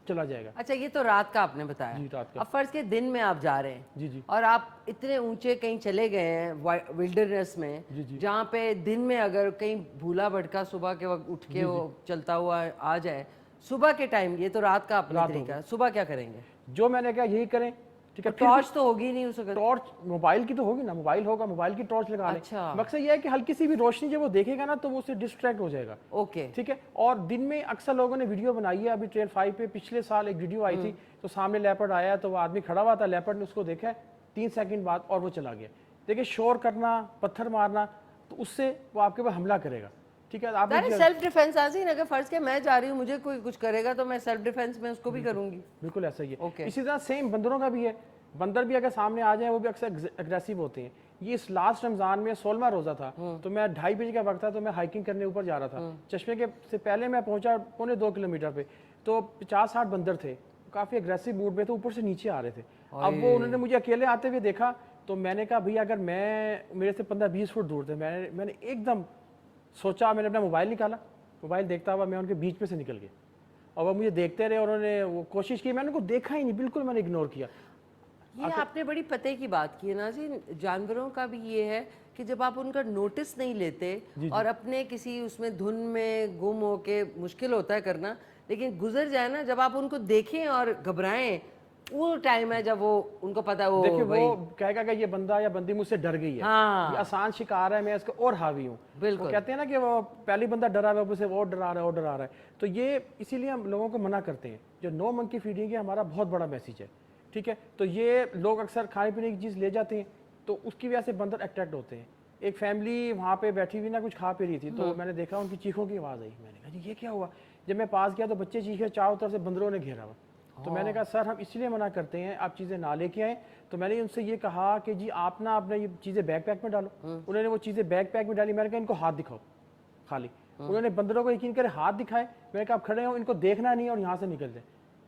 चला जाएगा। अच्छा ये तो रात का आपने बताया, जी रात का। अब फर्ज के दिन में आप जा रहे हैं, जी जी, और आप इतने ऊंचे कहीं चले गए हैं विल्डरनेस में, जहाँ पे दिन में अगर कहीं भूला भटका सुबह के वक्त उठ के वो चलता हुआ आ जाए सुबह के टाइम, ये तो रात का अपना तरीका, सुबह क्या करेंगे? जो मैंने कहा यही करें, ठीक है। टॉर्च तो होगी नहीं उस वक्त, टॉर्च मोबाइल की तो होगी ना, मोबाइल होगा, मोबाइल की टॉर्च लगा लें। अच्छा। मकसद ये है कि हल्की सी भी रोशनी जब वो देखेगा ना तो वो उससे डिस्ट्रैक्ट हो जाएगा, ओके, ठीक है। और दिन में अक्सर लोगों ने वीडियो बनाई है, अभी ट्रेल 5 पे पिछले साल एक वीडियो आई थी, तो सामने लेपर्ड आया तो वो आदमी खड़ा हुआ था, लेपर्ड ने उसको देखा 3 सेकंड बाद और वो चला गया। देखिए शोर करना, पत्थर मारना, तो उससे वो आपके ऊपर हमला करेगा, ठीक है। आप सेल्फ डिफेंस आज़ीन, अगर फर्ज के मैं जा रही हूँ, मुझे कोई कुछ करेगा तो मैं सेल्फ डिफेंस में उसको भी करूंगी, बिल्कुल ऐसा ही है। इसी तरह सेम बंदरों का भी है। बंदर भी अगर सामने आ जाए वो भी अक्सर अग्रेसिव होते हैं। ये इस लास्ट रमजान में 16वां रोजा था, तो मैं 2:30 बजे का वक्त था, तो मैं हाइकिंग करने ऊपर जा रहा था। चश्मे के से पहले मैं पहुंचा 1.25 किलोमीटर पे, तो 50-60 बंदर थे, काफी अग्रेसिव मूड में, तो ऊपर से नीचे आ रहे थे। अब वो उन्होंने मुझे अकेले आते हुए देखा, तो मैंने कहा भैया अगर मैं, मेरे से 15-20 फुट दूर थे, मैंने एकदम सोचा, मैंने अपना मोबाइल निकाला, मोबाइल देखता हुआ मैं उनके बीच में से निकल गया। और वो मुझे देखते रहे और उन्होंने वो कोशिश की, मैंने उनको देखा ही नहीं, बिल्कुल मैंने इग्नोर किया। ये आपने बड़ी पते की बात की है नाज़रीन, जानवरों का भी ये है कि जब आप उनका नोटिस नहीं लेते और अपने किसी उसमें धुन में गुम हो के मुश्किल होता है करना, लेकिन गुजर जाए ना, जब आप उनको देखें और घबराएं, वो टाइम है जब वो उनको पता है वो देखिए वो कहेगा कि ये बंदा या बंदी मुझसे डर गई है, हाँ। ये आसान शिकार है, मैं इसका और हावी हूँ। बिल्कुल। वो कहते हैं ना कि वो पहली बंदा डरा हुआ है, उसे वो डरा रहा है, वो डरा रहा है। तो ये इसीलिए हम लोगों को मना करते हैं, जो नो मंकी फीडिंग है हमारा बहुत बड़ा मैसेज है, ठीक है। तो ये लोग अक्सर खाने पीने की चीज़ ले जाते हैं, तो उसकी वजह से बंदर अट्रैक्ट होते हैं। एक फैमिली वहाँ पे बैठी हुई ना, कुछ खा पी रही थी, तो मैंने देखा उनकी चीखों की आवाज़ आई। मैंने कहा जी ये क्या हुआ? जब मैं पास गया तो बच्चे चीखे, चारों तरफ से बंदरों ने घेरा हुआ। तो मैंने कहा सर हम इसलिए मना करते हैं, आप चीज़ें ना लेके आएँ। तो मैंने उनसे ये कहा कि जी आप ना अपने ये चीज़ें बैग पैक में डालो। उन्होंने वो चीज़ें बैग पैक में डाली। मैंने कहा इनको हाथ दिखाओ खाली। उन्होंने बंदरों को यकीन करे हाथ दिखाए। मैंने कहा आप खड़े हो, इनको देखना नहीं और यहाँ से निकल जाए।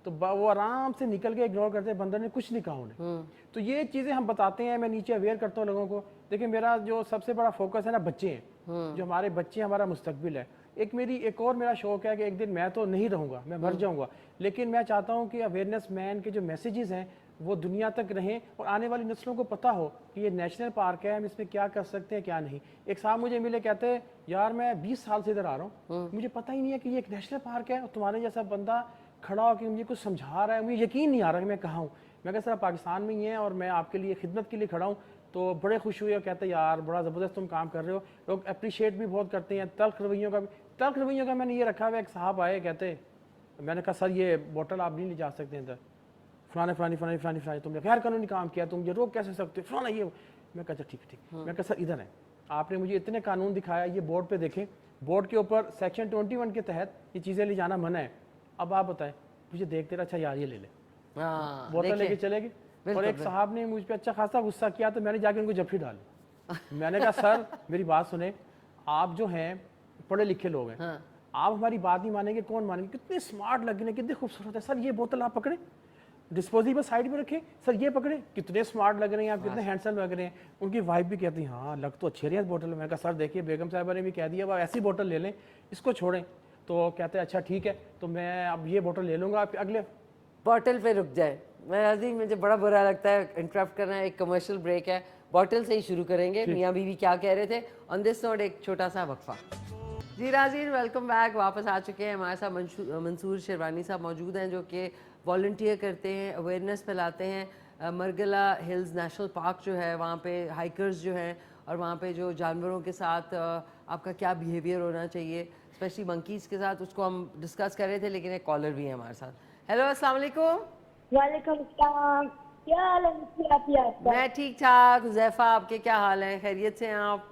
तो वो आराम से निकल के इग्नोर करते, बंदर ने कुछ नहीं कहा उन्हें। तो ये चीज़ें हम बताते हैं, मैं नीचे अवेयर करता हूँ लोगों को। देखिए मेरा जो सबसे बड़ा फोकस है ना, बच्चे हैं, जो हमारे बच्चे हमारा मुस्तकबिल है। एक और मेरा शौक है कि एक दिन मैं तो नहीं रहूँगा, मैं मर जाऊँगा, लेकिन मैं चाहता हूँ कि अवेयरनेस मैन के जो मैसेजेस हैं वो दुनिया तक रहें और आने वाली नस्लों को पता हो कि ये नेशनल पार्क है, हम इसमें क्या कर सकते हैं क्या नहीं। एक साहब मुझे मिले, कहते हैं यार मैं 20 साल से इधर आ रहा हूँ, मुझे पता ही नहीं है कि ये एक नेशनल पार्क है और तुम्हारे जैसा बंदा खड़ा हो कि मुझे कुछ समझा रहा है, मुझे यकीन नहीं आ रहा कि मैं कहाँ हूँ। मैं कहा सर पाकिस्तान में ही है और मैं आपके लिए खिदमत के लिए खड़ा हूँ। तो बड़े खुश हुए और कहते हैं यार बड़ा ज़बरदस्त तुम काम कर रहे हो। लोग अप्रिशिएट भी बहुत करते हैं। तल्ख रवैयों का मैंने ये रखा हुआ। एक साहब आए, कहते मैंने कहा सर ये बोतल आप नहीं ले जा सकते अंदर, फलाने तुमने गैर कानूनी काम किया, तुम ये रोक कैसे सकते, फलाना ये। मैं कहा ठीक ठीक। मैं कहा सर इधर है, आपने मुझे इतने कानून दिखाया, ये बोर्ड पे देखें, बोर्ड के ऊपर सेक्शन 21 के तहत ये चीज़ें ले जाना मना है। अब आप बताएं, मुझे देखते रहा, अच्छा यार ये ले ले, बोतल लेके चले गए। और एक साहब ने मुझ पर अच्छा खासा गुस्सा किया, तो मैंने जाके उनको जफ्फी डाली। मैंने कहा सर मेरी बात सुने, आप जो हैं पढ़े लिखे लोग हैं, आप हमारी बात नहीं मानेंगे, कौन मानेंगे? कितने स्मार्ट लग रहे हैं, कितने खूबसूरत है। सर ये बोतल आप पकड़े, डिस्पोजेबल साइड में रखें, सर ये पकड़े, कितने स्मार्ट लग रहे हैं आप, कितने हैंडसम लग रहे हैं। उनकी वाइफ भी कहती है हाँ लग तो अच्छे रही है बोतल। मैंने कहा सर देखिए बेगम साहिबा ने भी कह दिया, अब ऐसी बोतल ले लें, इसको छोड़ें। तो कहते हैं अच्छा ठीक है, तो मैं अब ये बोतल ले लूँगा। आप अगले बॉटल पे रुक जाए। मैं मुझे बड़ा बुरा लगता है इंटरप्ट करना, एक कमर्शियल ब्रेक है, बॉटल से ही शुरू करेंगे। मियाँ बीवी क्या कह रहे थे ऑन दिस नोट, एक छोटा सा वक्फा। जी राजीन, वेलकम बैक, वापस आ चुके हैं। हमारे साथ मंसूर शेरवानी साहब मौजूद हैं, जो कि वॉल्टियर करते हैं, अवेयरनेस फैलाते हैं। मरगला हिल्स नेशनल पार्क जो है, वहाँ पे हाइकर्स जो हैं और वहाँ पे जो जानवरों के साथ आपका क्या बिहेवियर होना चाहिए, स्पेशली मंकीज़ के साथ, उसको हम डिस्कस कर रहे थे। लेकिन एक कॉलर भी है हमारे साथ। हेलो अस्सलाम वालेकुम। वालेकुम सलाम, क्या हाल है आपका? मैं ठीक ठाक। हुज़ैफा आपके क्या हाल है, खैरियत से हैं आप?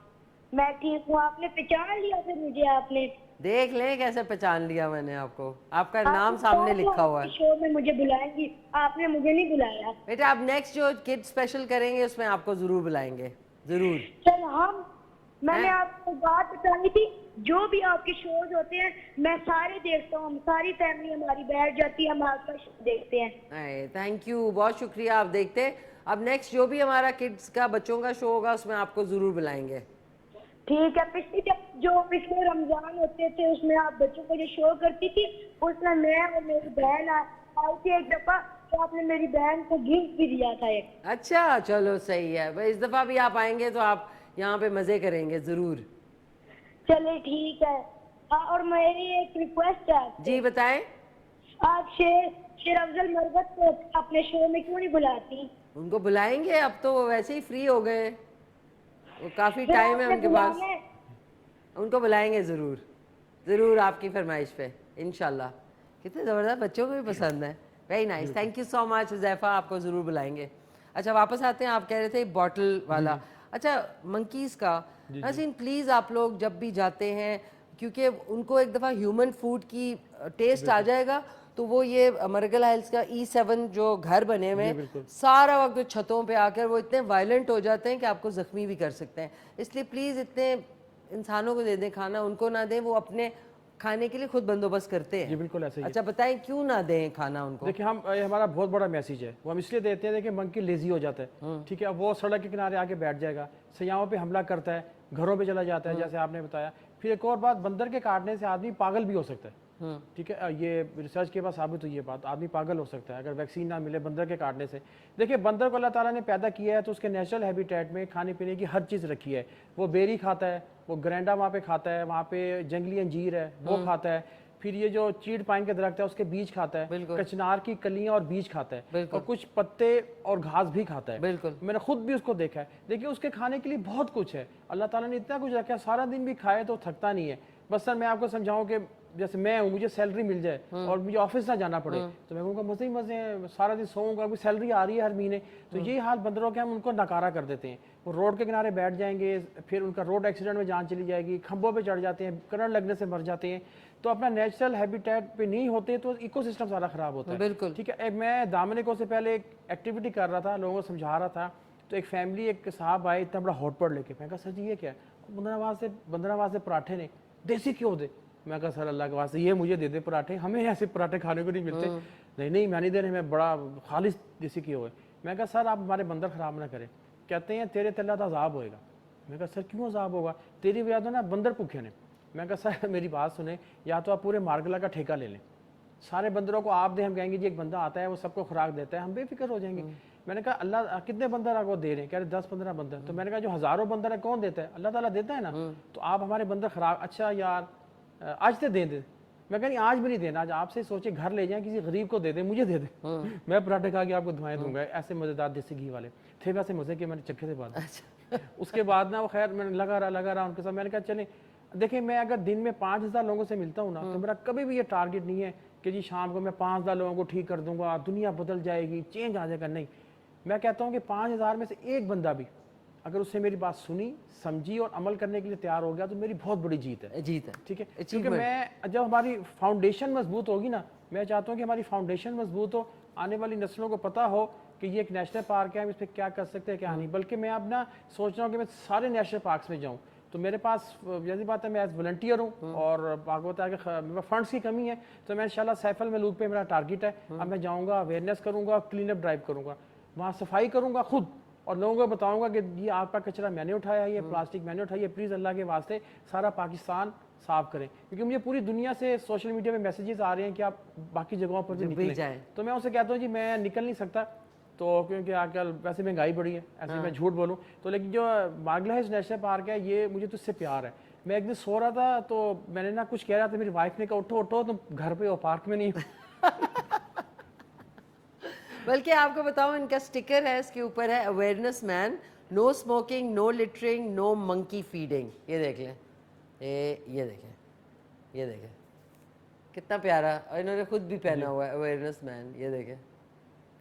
मैं ठीक हूँ। आपने पहचान लिया फिर मुझे? आपने देख लें कैसे पहचान लिया मैंने आपको, आपका नाम सामने लिखा हुआ है। शो में मुझे बुलाएंगी, आपने मुझे नहीं बुलाया। बेटा आप नेक्स्ट जो किड स्पेशल करेंगे उसमें आपको जरूर बुलाएंगे, जरूर। चल मैंने आपको बात बताई थी, जो भी आपके शोज होते हैं मैं सारे देखता हूँ, सारी फैमिली हमारी बैठ जाती है, हम आपका शो देखते हैं। थैंक यू, बहुत शुक्रिया। आप देखते हैं। अब नेक्स्ट जो भी हमारा किड्स का बच्चों का शो होगा उसमें आपको जरूर बुलाएंगे। ठीक है। पिछले रमजान होते थे उसमें आप बच्चों को जो शो करती थी, उसमें मैं और मेरी बहन आई थी एक दफा, तो आपने मेरी बहन को गिफ्ट भी दिया था एक। अच्छा चलो सही है भाई, इस दफा भी आप आएंगे तो आप यहाँ पे मजे करेंगे जरूर। चले ठीक है। और मेरी एक रिक्वेस्ट है। जी बताएं। आप शेर अफजल मरगत को अपने शो में क्यों नहीं बुलाती? उनको बुलाएंगे, अब तो वो वैसे ही फ्री हो गए, वो काफी टाइम है उनके पास, उनको बुलाएंगे जरूर जरूर आपकी फरमाइश पे इंशाल्लाह। कितने ज़बरदस्त, बच्चों को भी पसंद है। Very nice, thank you so much Huzaifa, आपको ज़रूर बुलाएंगे। अच्छा वापस आते हैं, आप कह रहे थे बॉटल वाला। अच्छा मंकीज़ का हसीन, प्लीज़ आप लोग जब भी जाते हैं, क्योंकि उनको एक दफ़ा ह्यूमन फूड की टेस्ट आ जाएगा, तो वो ये मरगला हिल्स का E7 जो घर बने हुए हैं, सारा वक्त छतों पे आकर वो इतने वायलेंट हो जाते हैं कि आपको ज़ख्मी भी कर सकते हैं। इसलिए प्लीज़ इतने इंसानों को दे दें खाना, उनको ना दें, वो अपने खाने के लिए खुद बंदोबस्त करते हैं। जी बिल्कुल ऐसे ही। अच्छा बताएं क्यों ना दें खाना उनको? देखिए हमारा बहुत बड़ा मैसेज है, वो हम इसलिए देते हैं कि मंकी लेजी हो जाता है, ठीक है। वो सड़क के किनारे आके बैठ जाएगा, सयाहों पे हमला करता है, घरों पे चला जाता है जैसे आपने बताया। फिर एक और बात, बंदर के काटने से आदमी पागल भी हो सकता है। ठीक है, ये रिसर्च के बाद साबित हुई है बात। आदमी पागल हो सकता है अगर वैक्सीन ना मिले बंदर के काटने से। देखिए बंदर को अल्लाह ताला ने पैदा किया है तो उसके नेचुरल हैबिटेट में खाने पीने की हर चीज़ रखी है। वो बेरी खाता है, वो ग्रैंडा वहाँ पे खाता है, वहाँ पे जंगली अंजीर है वो खाता है, फिर ये जो चीड़ पाइन के दरख्त है उसके बीज खाता है, कचनार की कलियां और बीज खाता है, और कुछ पत्ते और घास भी खाता है। बिल्कुल, मैंने खुद भी उसको देखा है। देखिए उसके खाने के लिए बहुत कुछ है, अल्लाह ताला ने इतना कुछ रखा है, सारा दिन भी खाए तो थकता नहीं है। बस सर मैं आपको समझाऊं कि जैसे मैं हूँ, मुझे सैलरी मिल जाए और मुझे ऑफिस ना जाना पड़े तो मैं कहूँगा मजे ही मजे हैं, सारा दिन सोऊंगा, कोई सैलरी आ रही है हर महीने। तो ये हाल बंदरों के हम उनको नकारा कर देते हैं। वो रोड के किनारे बैठ जाएंगे, फिर उनका रोड एक्सीडेंट में जान चली जाएगी, खंभों पे चढ़ जाते हैं, करंट लगने से मर जाते हैं। तो अपना नेचुरल हैबिटेट पे नहीं होते तो इकोसिस्टम सारा खराब होता है। बिल्कुल ठीक है। मैं दामनिको से पहले एक एक्टिविटी कर रहा था, लोगों को समझा रहा था, तो एक फैमिली एक साहब आए इतना बड़ा हॉटपॉट लेके। मैं कहा सर जी ये क्या है? बंदराबाद से पराठे ने, देसी क्यों दे? मैं कहा सर अल्लाह के वास्ते ये मुझे दे दे पराठे, हमें ऐसे पराठे खाने को नहीं मिलते। नहीं मैं नहीं दे रहे, मैं बड़ा खालिश देसी क्यों है। मैं कहा सर आप हमारे बंदर खराब ना करें। कहते हैं तेरे तल्ला तो अजाब होएगा। मैं कहा सर क्यों अजाब होगा? तेरी वजह तो ना बंदर भूखे ने। मैं कहा सर मेरी बात सुने, या तो आप पूरे मार्गला का ठेका ले लें, सारे बंदरों को आप दें, हम कहेंगे जी एक बंदा आता है वो सबको खुराक देता है, हम बेफिक्र हो जाएंगे। मैंने कहा अल्लाह कितने बंदर आपको दे रहे हैं? कह रहे 10-15 बंदर। तो मैंने कहा जो हज़ारों बंदर है कौन देता है? अल्लाह ताला देता है ना। तो आप हमारे बंदर खराब, अच्छा यार आज तो दे दे। मैं कह नहीं आज भी नहीं देना, आज आपसे सोचे घर ले जाएं, किसी गरीब को दे दे, मुझे दे दे, मैं पराठे खा के आपको दुआएं दूंगा। ऐसे मजेदार देसी घी वाले थे, वैसे मजे के मैंने चखे थे बाद। उसके बाद ना वो खैर मैंने लगा रहा उनके साथ। मैंने कहा चले देखिए मैं अगर दिन में 5000 लोगों से मिलता हूँ ना तो मेरा कभी भी ये टारगेट नहीं है कि जी शाम को मैं 5000 लोगों को ठीक कर दूंगा, दुनिया बदल जाएगी, चेंज आ जाएगा। नहीं, मैं कहता हूँ कि 5000 में से एक बंदा भी अगर उससे मेरी बात सुनी, समझी और अमल करने के लिए तैयार हो गया तो मेरी बहुत बड़ी जीत है। ठीक है, क्योंकि मैं जब हमारी फाउंडेशन मजबूत होगी ना, मैं चाहता हूँ कि हमारी फाउंडेशन मजबूत हो, आने वाली नस्लों को पता हो कि ये एक नेशनल पार्क है, हम इस पर क्या कर सकते हैं क्या नहीं। बल्कि मैं अब ना सोच रहा हूँ कि मैं सारे नेशनल पार्क्स में जाऊँ। तो मेरे पास जैसी बात है मैं एज वॉलंटियर हूँ और भागवत है कि फंड्स की कमी है, तो मैं इंशाल्लाह सैफल मलूक पे मेरा टारगेट है। अब मैं जाऊँगा, अवेयरनेस करूँगा, क्लीन अप ड्राइव करूँगा, वहाँ सफाई करूँगा खुद और लोगों को बताऊँगा कि ये आपका कचरा मैंने उठाया है, ये प्लास्टिक मैंने उठाई है, प्लीज़ अल्लाह के वास्ते सारा पाकिस्तान साफ करें। क्योंकि मुझे पूरी दुनिया से सोशल मीडिया पे मैसेजेस आ रहे हैं कि आप बाकी जगहों पर भी निकलें। तो मैं उनसे कहता हूँ जी मैं निकल नहीं सकता, तो क्योंकि आजकल वैसे महंगाई बढ़ी है, ऐसे मैं झूठ बोलूं तो। लेकिन जो मार्गलाइज नेशनल पार्क है ये मुझे तो इससे प्यार है। मैं एक दिन सो रहा था तो मैंने ना कुछ कह रहा था, मेरी वाइफ ने कहा उठो उठो तुम घर पे हो, पार्क में नहीं हो। बल्कि आपको बताऊं इनका स्टिकर है, इसके ऊपर है awareness man, no smoking, no littering, no monkey feeding. ये देख लें, ये देखें कितना प्यारा, और इन्होंने खुद भी पहना हुआ है अवेयरनेस मैन। ये देखें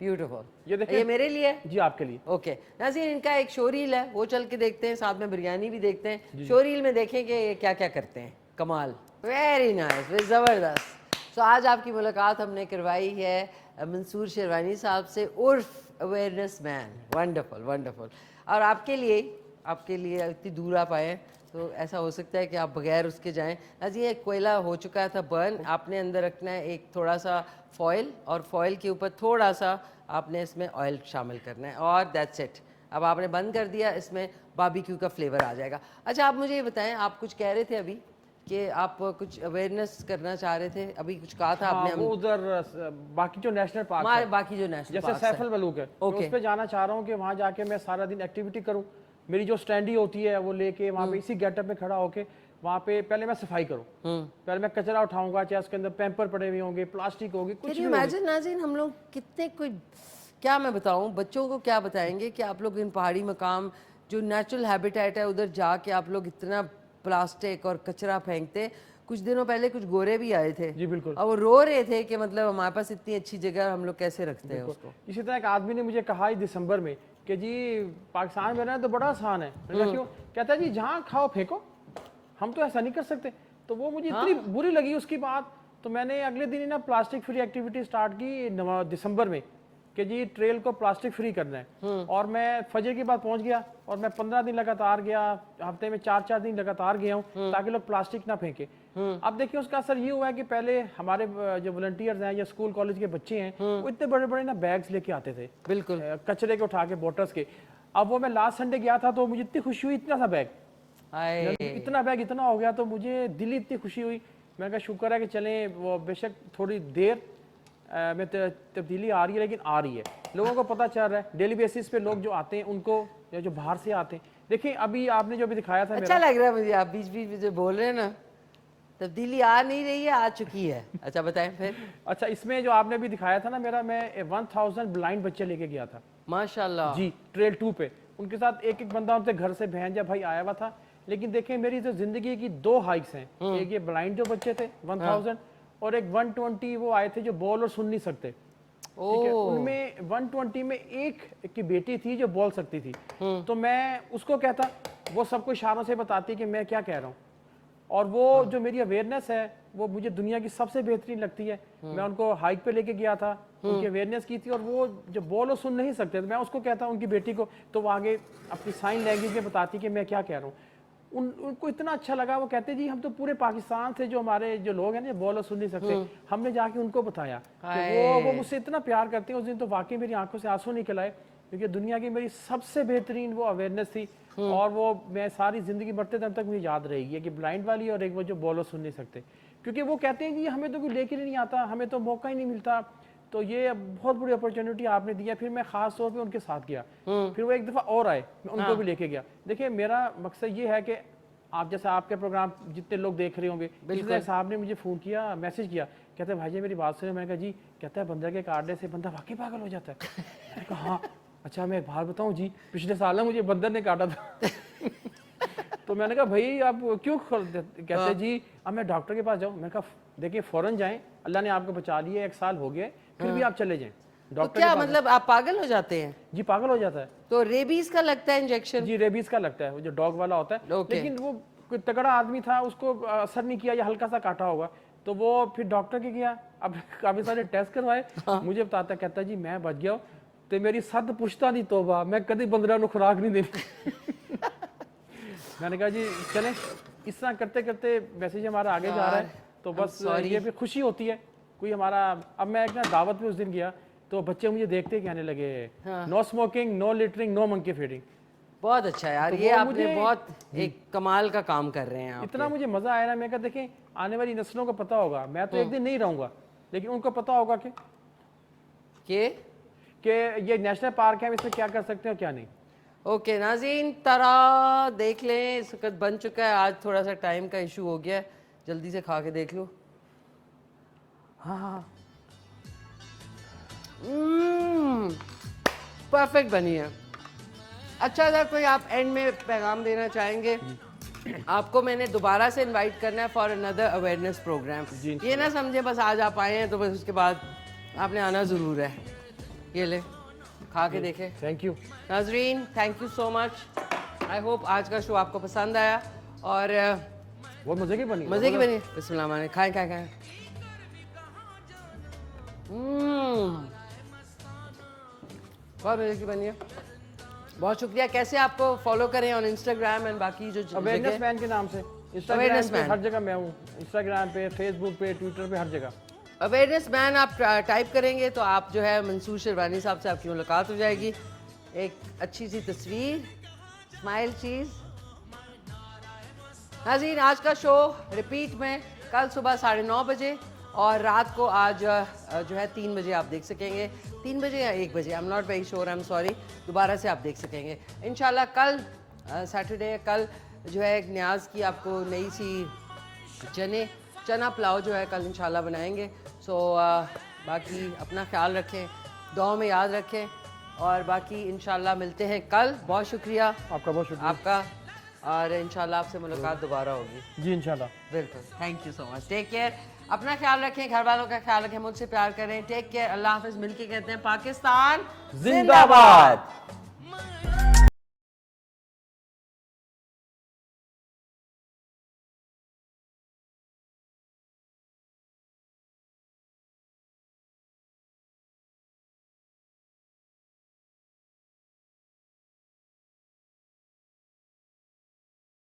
ब्यूटीफुल। ये मेरे लिए जी, आपके लिए। ओके नाज़रीन, इनका एक शो रील है, वो चल के देखते हैं, साथ में बिरयानी भी देखते हैं। शो रील में देखें कि ये क्या क्या करते हैं। कमाल, वेरी नाइस, ज़बरदस्त। सो आज आपकी मुलाकात हमने करवाई है मंसूर शेरवानी साहब से, उर्फ अवेयरनेस मैन। Wonderful wonderful. और आपके लिए इतनी दूर आप आए हैं तो ऐसा हो सकता है कि आप बगैर उसके जाएं। नाज़रीन ये कोयला हो चुका था बर्न, आपने अंदर रखना है एक थोड़ा सा फॉइल, और फॉइल के ऊपर थोड़ा सा आपने इसमें ऑयल शामिल करना है, और दैट्स इट। अब आपने बंद कर दिया, इसमें बारबेक्यू का फ्लेवर आ जाएगा। अच्छा आप मुझे ये बताएं, आप कुछ कह रहे थे अभी कि आप कुछ अवेयरनेस करना चाह रहे थे, अभी कुछ कहा था आपने। वो उधर बाकी जो नेशनल पार्क है, बाकी जो नेशनल जैसे सैफल मलूक है, उस पे जाना चाह रहा हूँ कि वहाँ जाके मैं सारा दिन एक्टिविटी करूँ। मेरी जो स्टैंडी होती है वो लेके वहाँ पे इसी गेटअप में खड़ा होके वहाँ पे पहले मैं सफाई करूँ, पहले मैं कचरा उठाऊंगा, चाहे उसके अंदर पैम्पर पड़े हुए होंगे, प्लास्टिक होगी, कुछ भी। इमेजिन नाज़रीन हम लोग कितने कोई, क्या मैं बताऊँ बच्चों को क्या बताएंगे कि आप लोग इन पहाड़ी मकाम जो नेचुरल हैबिटेट है उधर जाके आप लोग इतना प्लास्टिक और कचरा फेंकते। कुछ दिनों पहले कुछ गोरे भी आए थे जी, बिल्कुल, और वो रो रहे थे कि मतलब हमारे पास इतनी अच्छी जगह हम लोग कैसे रखते हैं उसको। इसी तरह एक आदमी ने मुझे कहा दिसंबर में कि जी पाकिस्तान में रहना तो बड़ा आसान है। क्यों? कहता है जी जहाँ खाओ फेंको, हम तो ऐसा नहीं कर सकते। तो वो मुझे इतनी बुरी लगी उसकी बात, तो मैंने अगले दिन ही ना प्लास्टिक फ्री एक्टिविटी स्टार्ट की दिसंबर में कि जी ट्रेल को प्लास्टिक फ्री करना है। और मैं फजर के बाद पहुंच गया और मैं 15 दिन लगातार गया, हफ्ते में 4-4 दिन लगातार गया हूँ ताकि लोग प्लास्टिक ना फेंके। अब देखिए उसका असर ये हुआ है कि पहले हमारे जो वॉलंटियर्स हैं या स्कूल कॉलेज के बच्चे हैं वो इतने बड़े बड़े ना बैग्स लेके आते थे, बिल्कुल कचरे के उठा के, बोटल्स के। अब वो मैं लास्ट संडे गया था तो मुझे इतनी खुशी हुई, इतना सा बैग, इतना बैग इतना हो गया, तो मुझे दिल इतनी खुशी हुई मैंने कहा शुक्र है कि चलें, वो बेशक थोड़ी देर में तब्दीली आ रही है, लेकिन आ रही है, लोगों को पता चल रहा है। डेली बेसिस पे लोग जो आते हैं उनको, या जो बाहर से आते हैं, देखिए अभी आपने जो भी दिखाया था, अच्छा लग रहा है मुझे, आप बीच बीच में जो बोल रहे हैं ना, तब्दीली आ नहीं रही है, आ चुकी है। अच्छा बताएं फिर। अच्छा, इसमें जो आपने भी दिखाया था ना मेरा, मैं 1000 ब्लाइंड बच्चे लेके गया था माशाल्लाह जी, ट्रेल 2 पे। उनके साथ एक एक बंदा उनसे घर से बहन भाई आया हुआ था। लेकिन देखें मेरी जो जिंदगी की 2 हाइक्स हैं, एक ये ब्लाइंड जो बच्चे थे 1000 और एक 120 वो आए थे जो बोल और सुन नहीं सकते। ठीक है, उनमें 120 में एक की बेटी थी जो बोल सकती थी, तो मैं उसको कहता, वो सबको इशारों से बताती कि मैं क्या कह रहा हूँ, और वो जो मेरी अवेयरनेस है वो मुझे दुनिया की सबसे बेहतरीन लगती है। मैं उनको हाइक पे लेके गया था, उनकी अवेयरनेस की थी, और वो जो बोल और सुन नहीं सकते तो मैं उसको कहता उनकी बेटी को, तो वो आगे अपनी साइन लैंग्वेज में बताती कि मैं क्या कह रहा हूँ। उनको इतना अच्छा लगा, वो कहते जी हम तो पूरे पाकिस्तान से जो हमारे जो लोग हैं ना बोल और सुन नहीं सकते, हमने जाके उनको बताया। तो वो मुझसे इतना प्यार करते हैं। उस दिन तो वाकई मेरी आंखों से आंसू निकल आए, क्योंकि दुनिया की मेरी सबसे बेहतरीन वो अवेयरनेस थी, और वो मैं सारी जिंदगी मरते दम तक मुझे याद रहेगी है कि ब्लाइंड वाली और एक वो जो बोल और सुन नहीं सकते। क्योंकि वो कहते हैं कि हमें तो कोई लेके नहीं आता, हमें तो मौका ही नहीं मिलता, तो ये बहुत बड़ी अपॉर्चुनिटी आपने दिया। फिर मैं खास तौर पे उनके साथ गया, फिर वो एक दफ़ा और आए, मैं उनको भी लेके गया। देखिए मेरा मकसद ये है कि आप जैसे आपके प्रोग्राम जितने लोग देख रहे होंगे, पिछले साहब ने मुझे फ़ोन किया, मैसेज किया, कहते हैं भाई जी मेरी बात सुने। मैंने कहा जी, कहता है बंदर के काटने से बंदा वाकई पागल हो जाता है। मैंने कहा हाँ। अच्छा मैं एक बात बताऊँ जी, पिछले साल ना मुझे बंदर ने काटा था। तो मैंने कहा भाई आप क्यों कहते जी अब मैं डॉक्टर के पास जाऊँ। मैंने कहा देखिए फ़ौरन जाएं, अल्लाह ने आपको बचा लिया, 1 साल हो गया, फिर भी आप चले जाएं डॉक्टर। तो क्या मतलब आप पागल हो जाते हैं? जी पागल हो जाता है। तो रेबीज का लगता है इंजेक्शन? जी रेबीज का लगता है, वो जो डॉग वाला होता है। लेकिन वो कोई तगड़ा आदमी था, उसको असर नहीं किया या हल्का सा काटा होगा, तो वो फिर डॉक्टर के गया। अब काफी सारे टेस्ट करवाए, मुझे बताता, कहता जी मैं बच गया, तो मेरी सद पुछता नहीं तोबा, मैं कभी बंदरा को खुराक नहीं देनी। मैंने कहा जी चलें, इस तरह करते करते मैसेज हमारा आगे जा रहा है। तो बस ये भी खुशी होती है कोई हमारा। अब मैं एक ना दावत में उस दिन गया, तो बच्चे मुझे देखते कहने लगे no smoking, no littering, no monkey feeding. बहुत अच्छा यार, तो ये आपने बहुत एक कमाल का काम कर रहे हैं। इतना मुझे मजा आया ना, मैं कहा देखें आने वाली नस्लों को पता होगा, मैं तो एक दिन नहीं रहूंगा, लेकिन उनको पता होगा कि ये नेशनल पार्क है, इसमें क्या कर सकते हैं और क्या नहीं। ओके नाज़रीन, तारा देख लें, इस वक्त बन चुका है। आज थोड़ा सा टाइम का इशू हो गया है, जल्दी से खा के देख लो। हाँ परफेक्ट बनी है। अच्छा था, कोई आप एंड में पैगाम देना चाहेंगे? आपको मैंने दोबारा से इनवाइट करना है फॉर अनदर अवेयरनेस प्रोग्राम। ये ना समझे बस आज आप आए हैं तो बस उसके बाद आपने आना ज़रूर है। ये ले खा के देखें। थैंक यू नाज़रीन, thank you so much. I hope आज का शो आपको पसंद आया और बहुत मज़े की बनी। बिस्मिल्लाह, खाएं खाएं खाएं। बहुत मज़े की बनी है। बहुत शुक्रिया। कैसे आपको फॉलो करें ऑन इंस्टाग्राम एंड बाकी जो अवेयरनेस मैन के नाम से? इंस्टाग्राम पे हर जगह मैं हूँ, इंस्टाग्राम पे, फेसबुक पे, ट्विटर पे, हर जगह अवेयरनेस मैन आप टाइप करेंगे तो आप जो है मंसूर शेरवानी साहब से आपकी मुलाकात हो जाएगी। एक अच्छी सी तस्वीर, स्माइल चीज़। नाज़रीन, आज का शो रिपीट में कल सुबह 9:30 बजे और रात को आज जो है 3 बजे आप देख सकेंगे। 3 बजे या 1 बजे, I am not very sure, I am sorry. दोबारा से आप देख सकेंगे इंशाल्लाह। कल सैटरडे, कल जो है एक न्याज की आपको नई सी चना पुलाव जो है कल इंशाल्लाह बनाएंगे। सो बाकी अपना ख्याल रखें, दुआ में याद रखें और बाकी इंशाल्लाह मिलते हैं कल। बहुत शुक्रिया आपका, बहुत शुक्रिया आपका, और इंशाल्लाह आपसे मुलाकात दोबारा होगी जी इंशाल्लाह। बिल्कुल, thank you so much. Take care, अपना ख्याल रखें, घर वालों का ख्याल रखें, मुझसे प्यार करें। टेक केयर, अल्लाह हाफिज़। मिलके कहते हैं पाकिस्तान जिंदाबाद।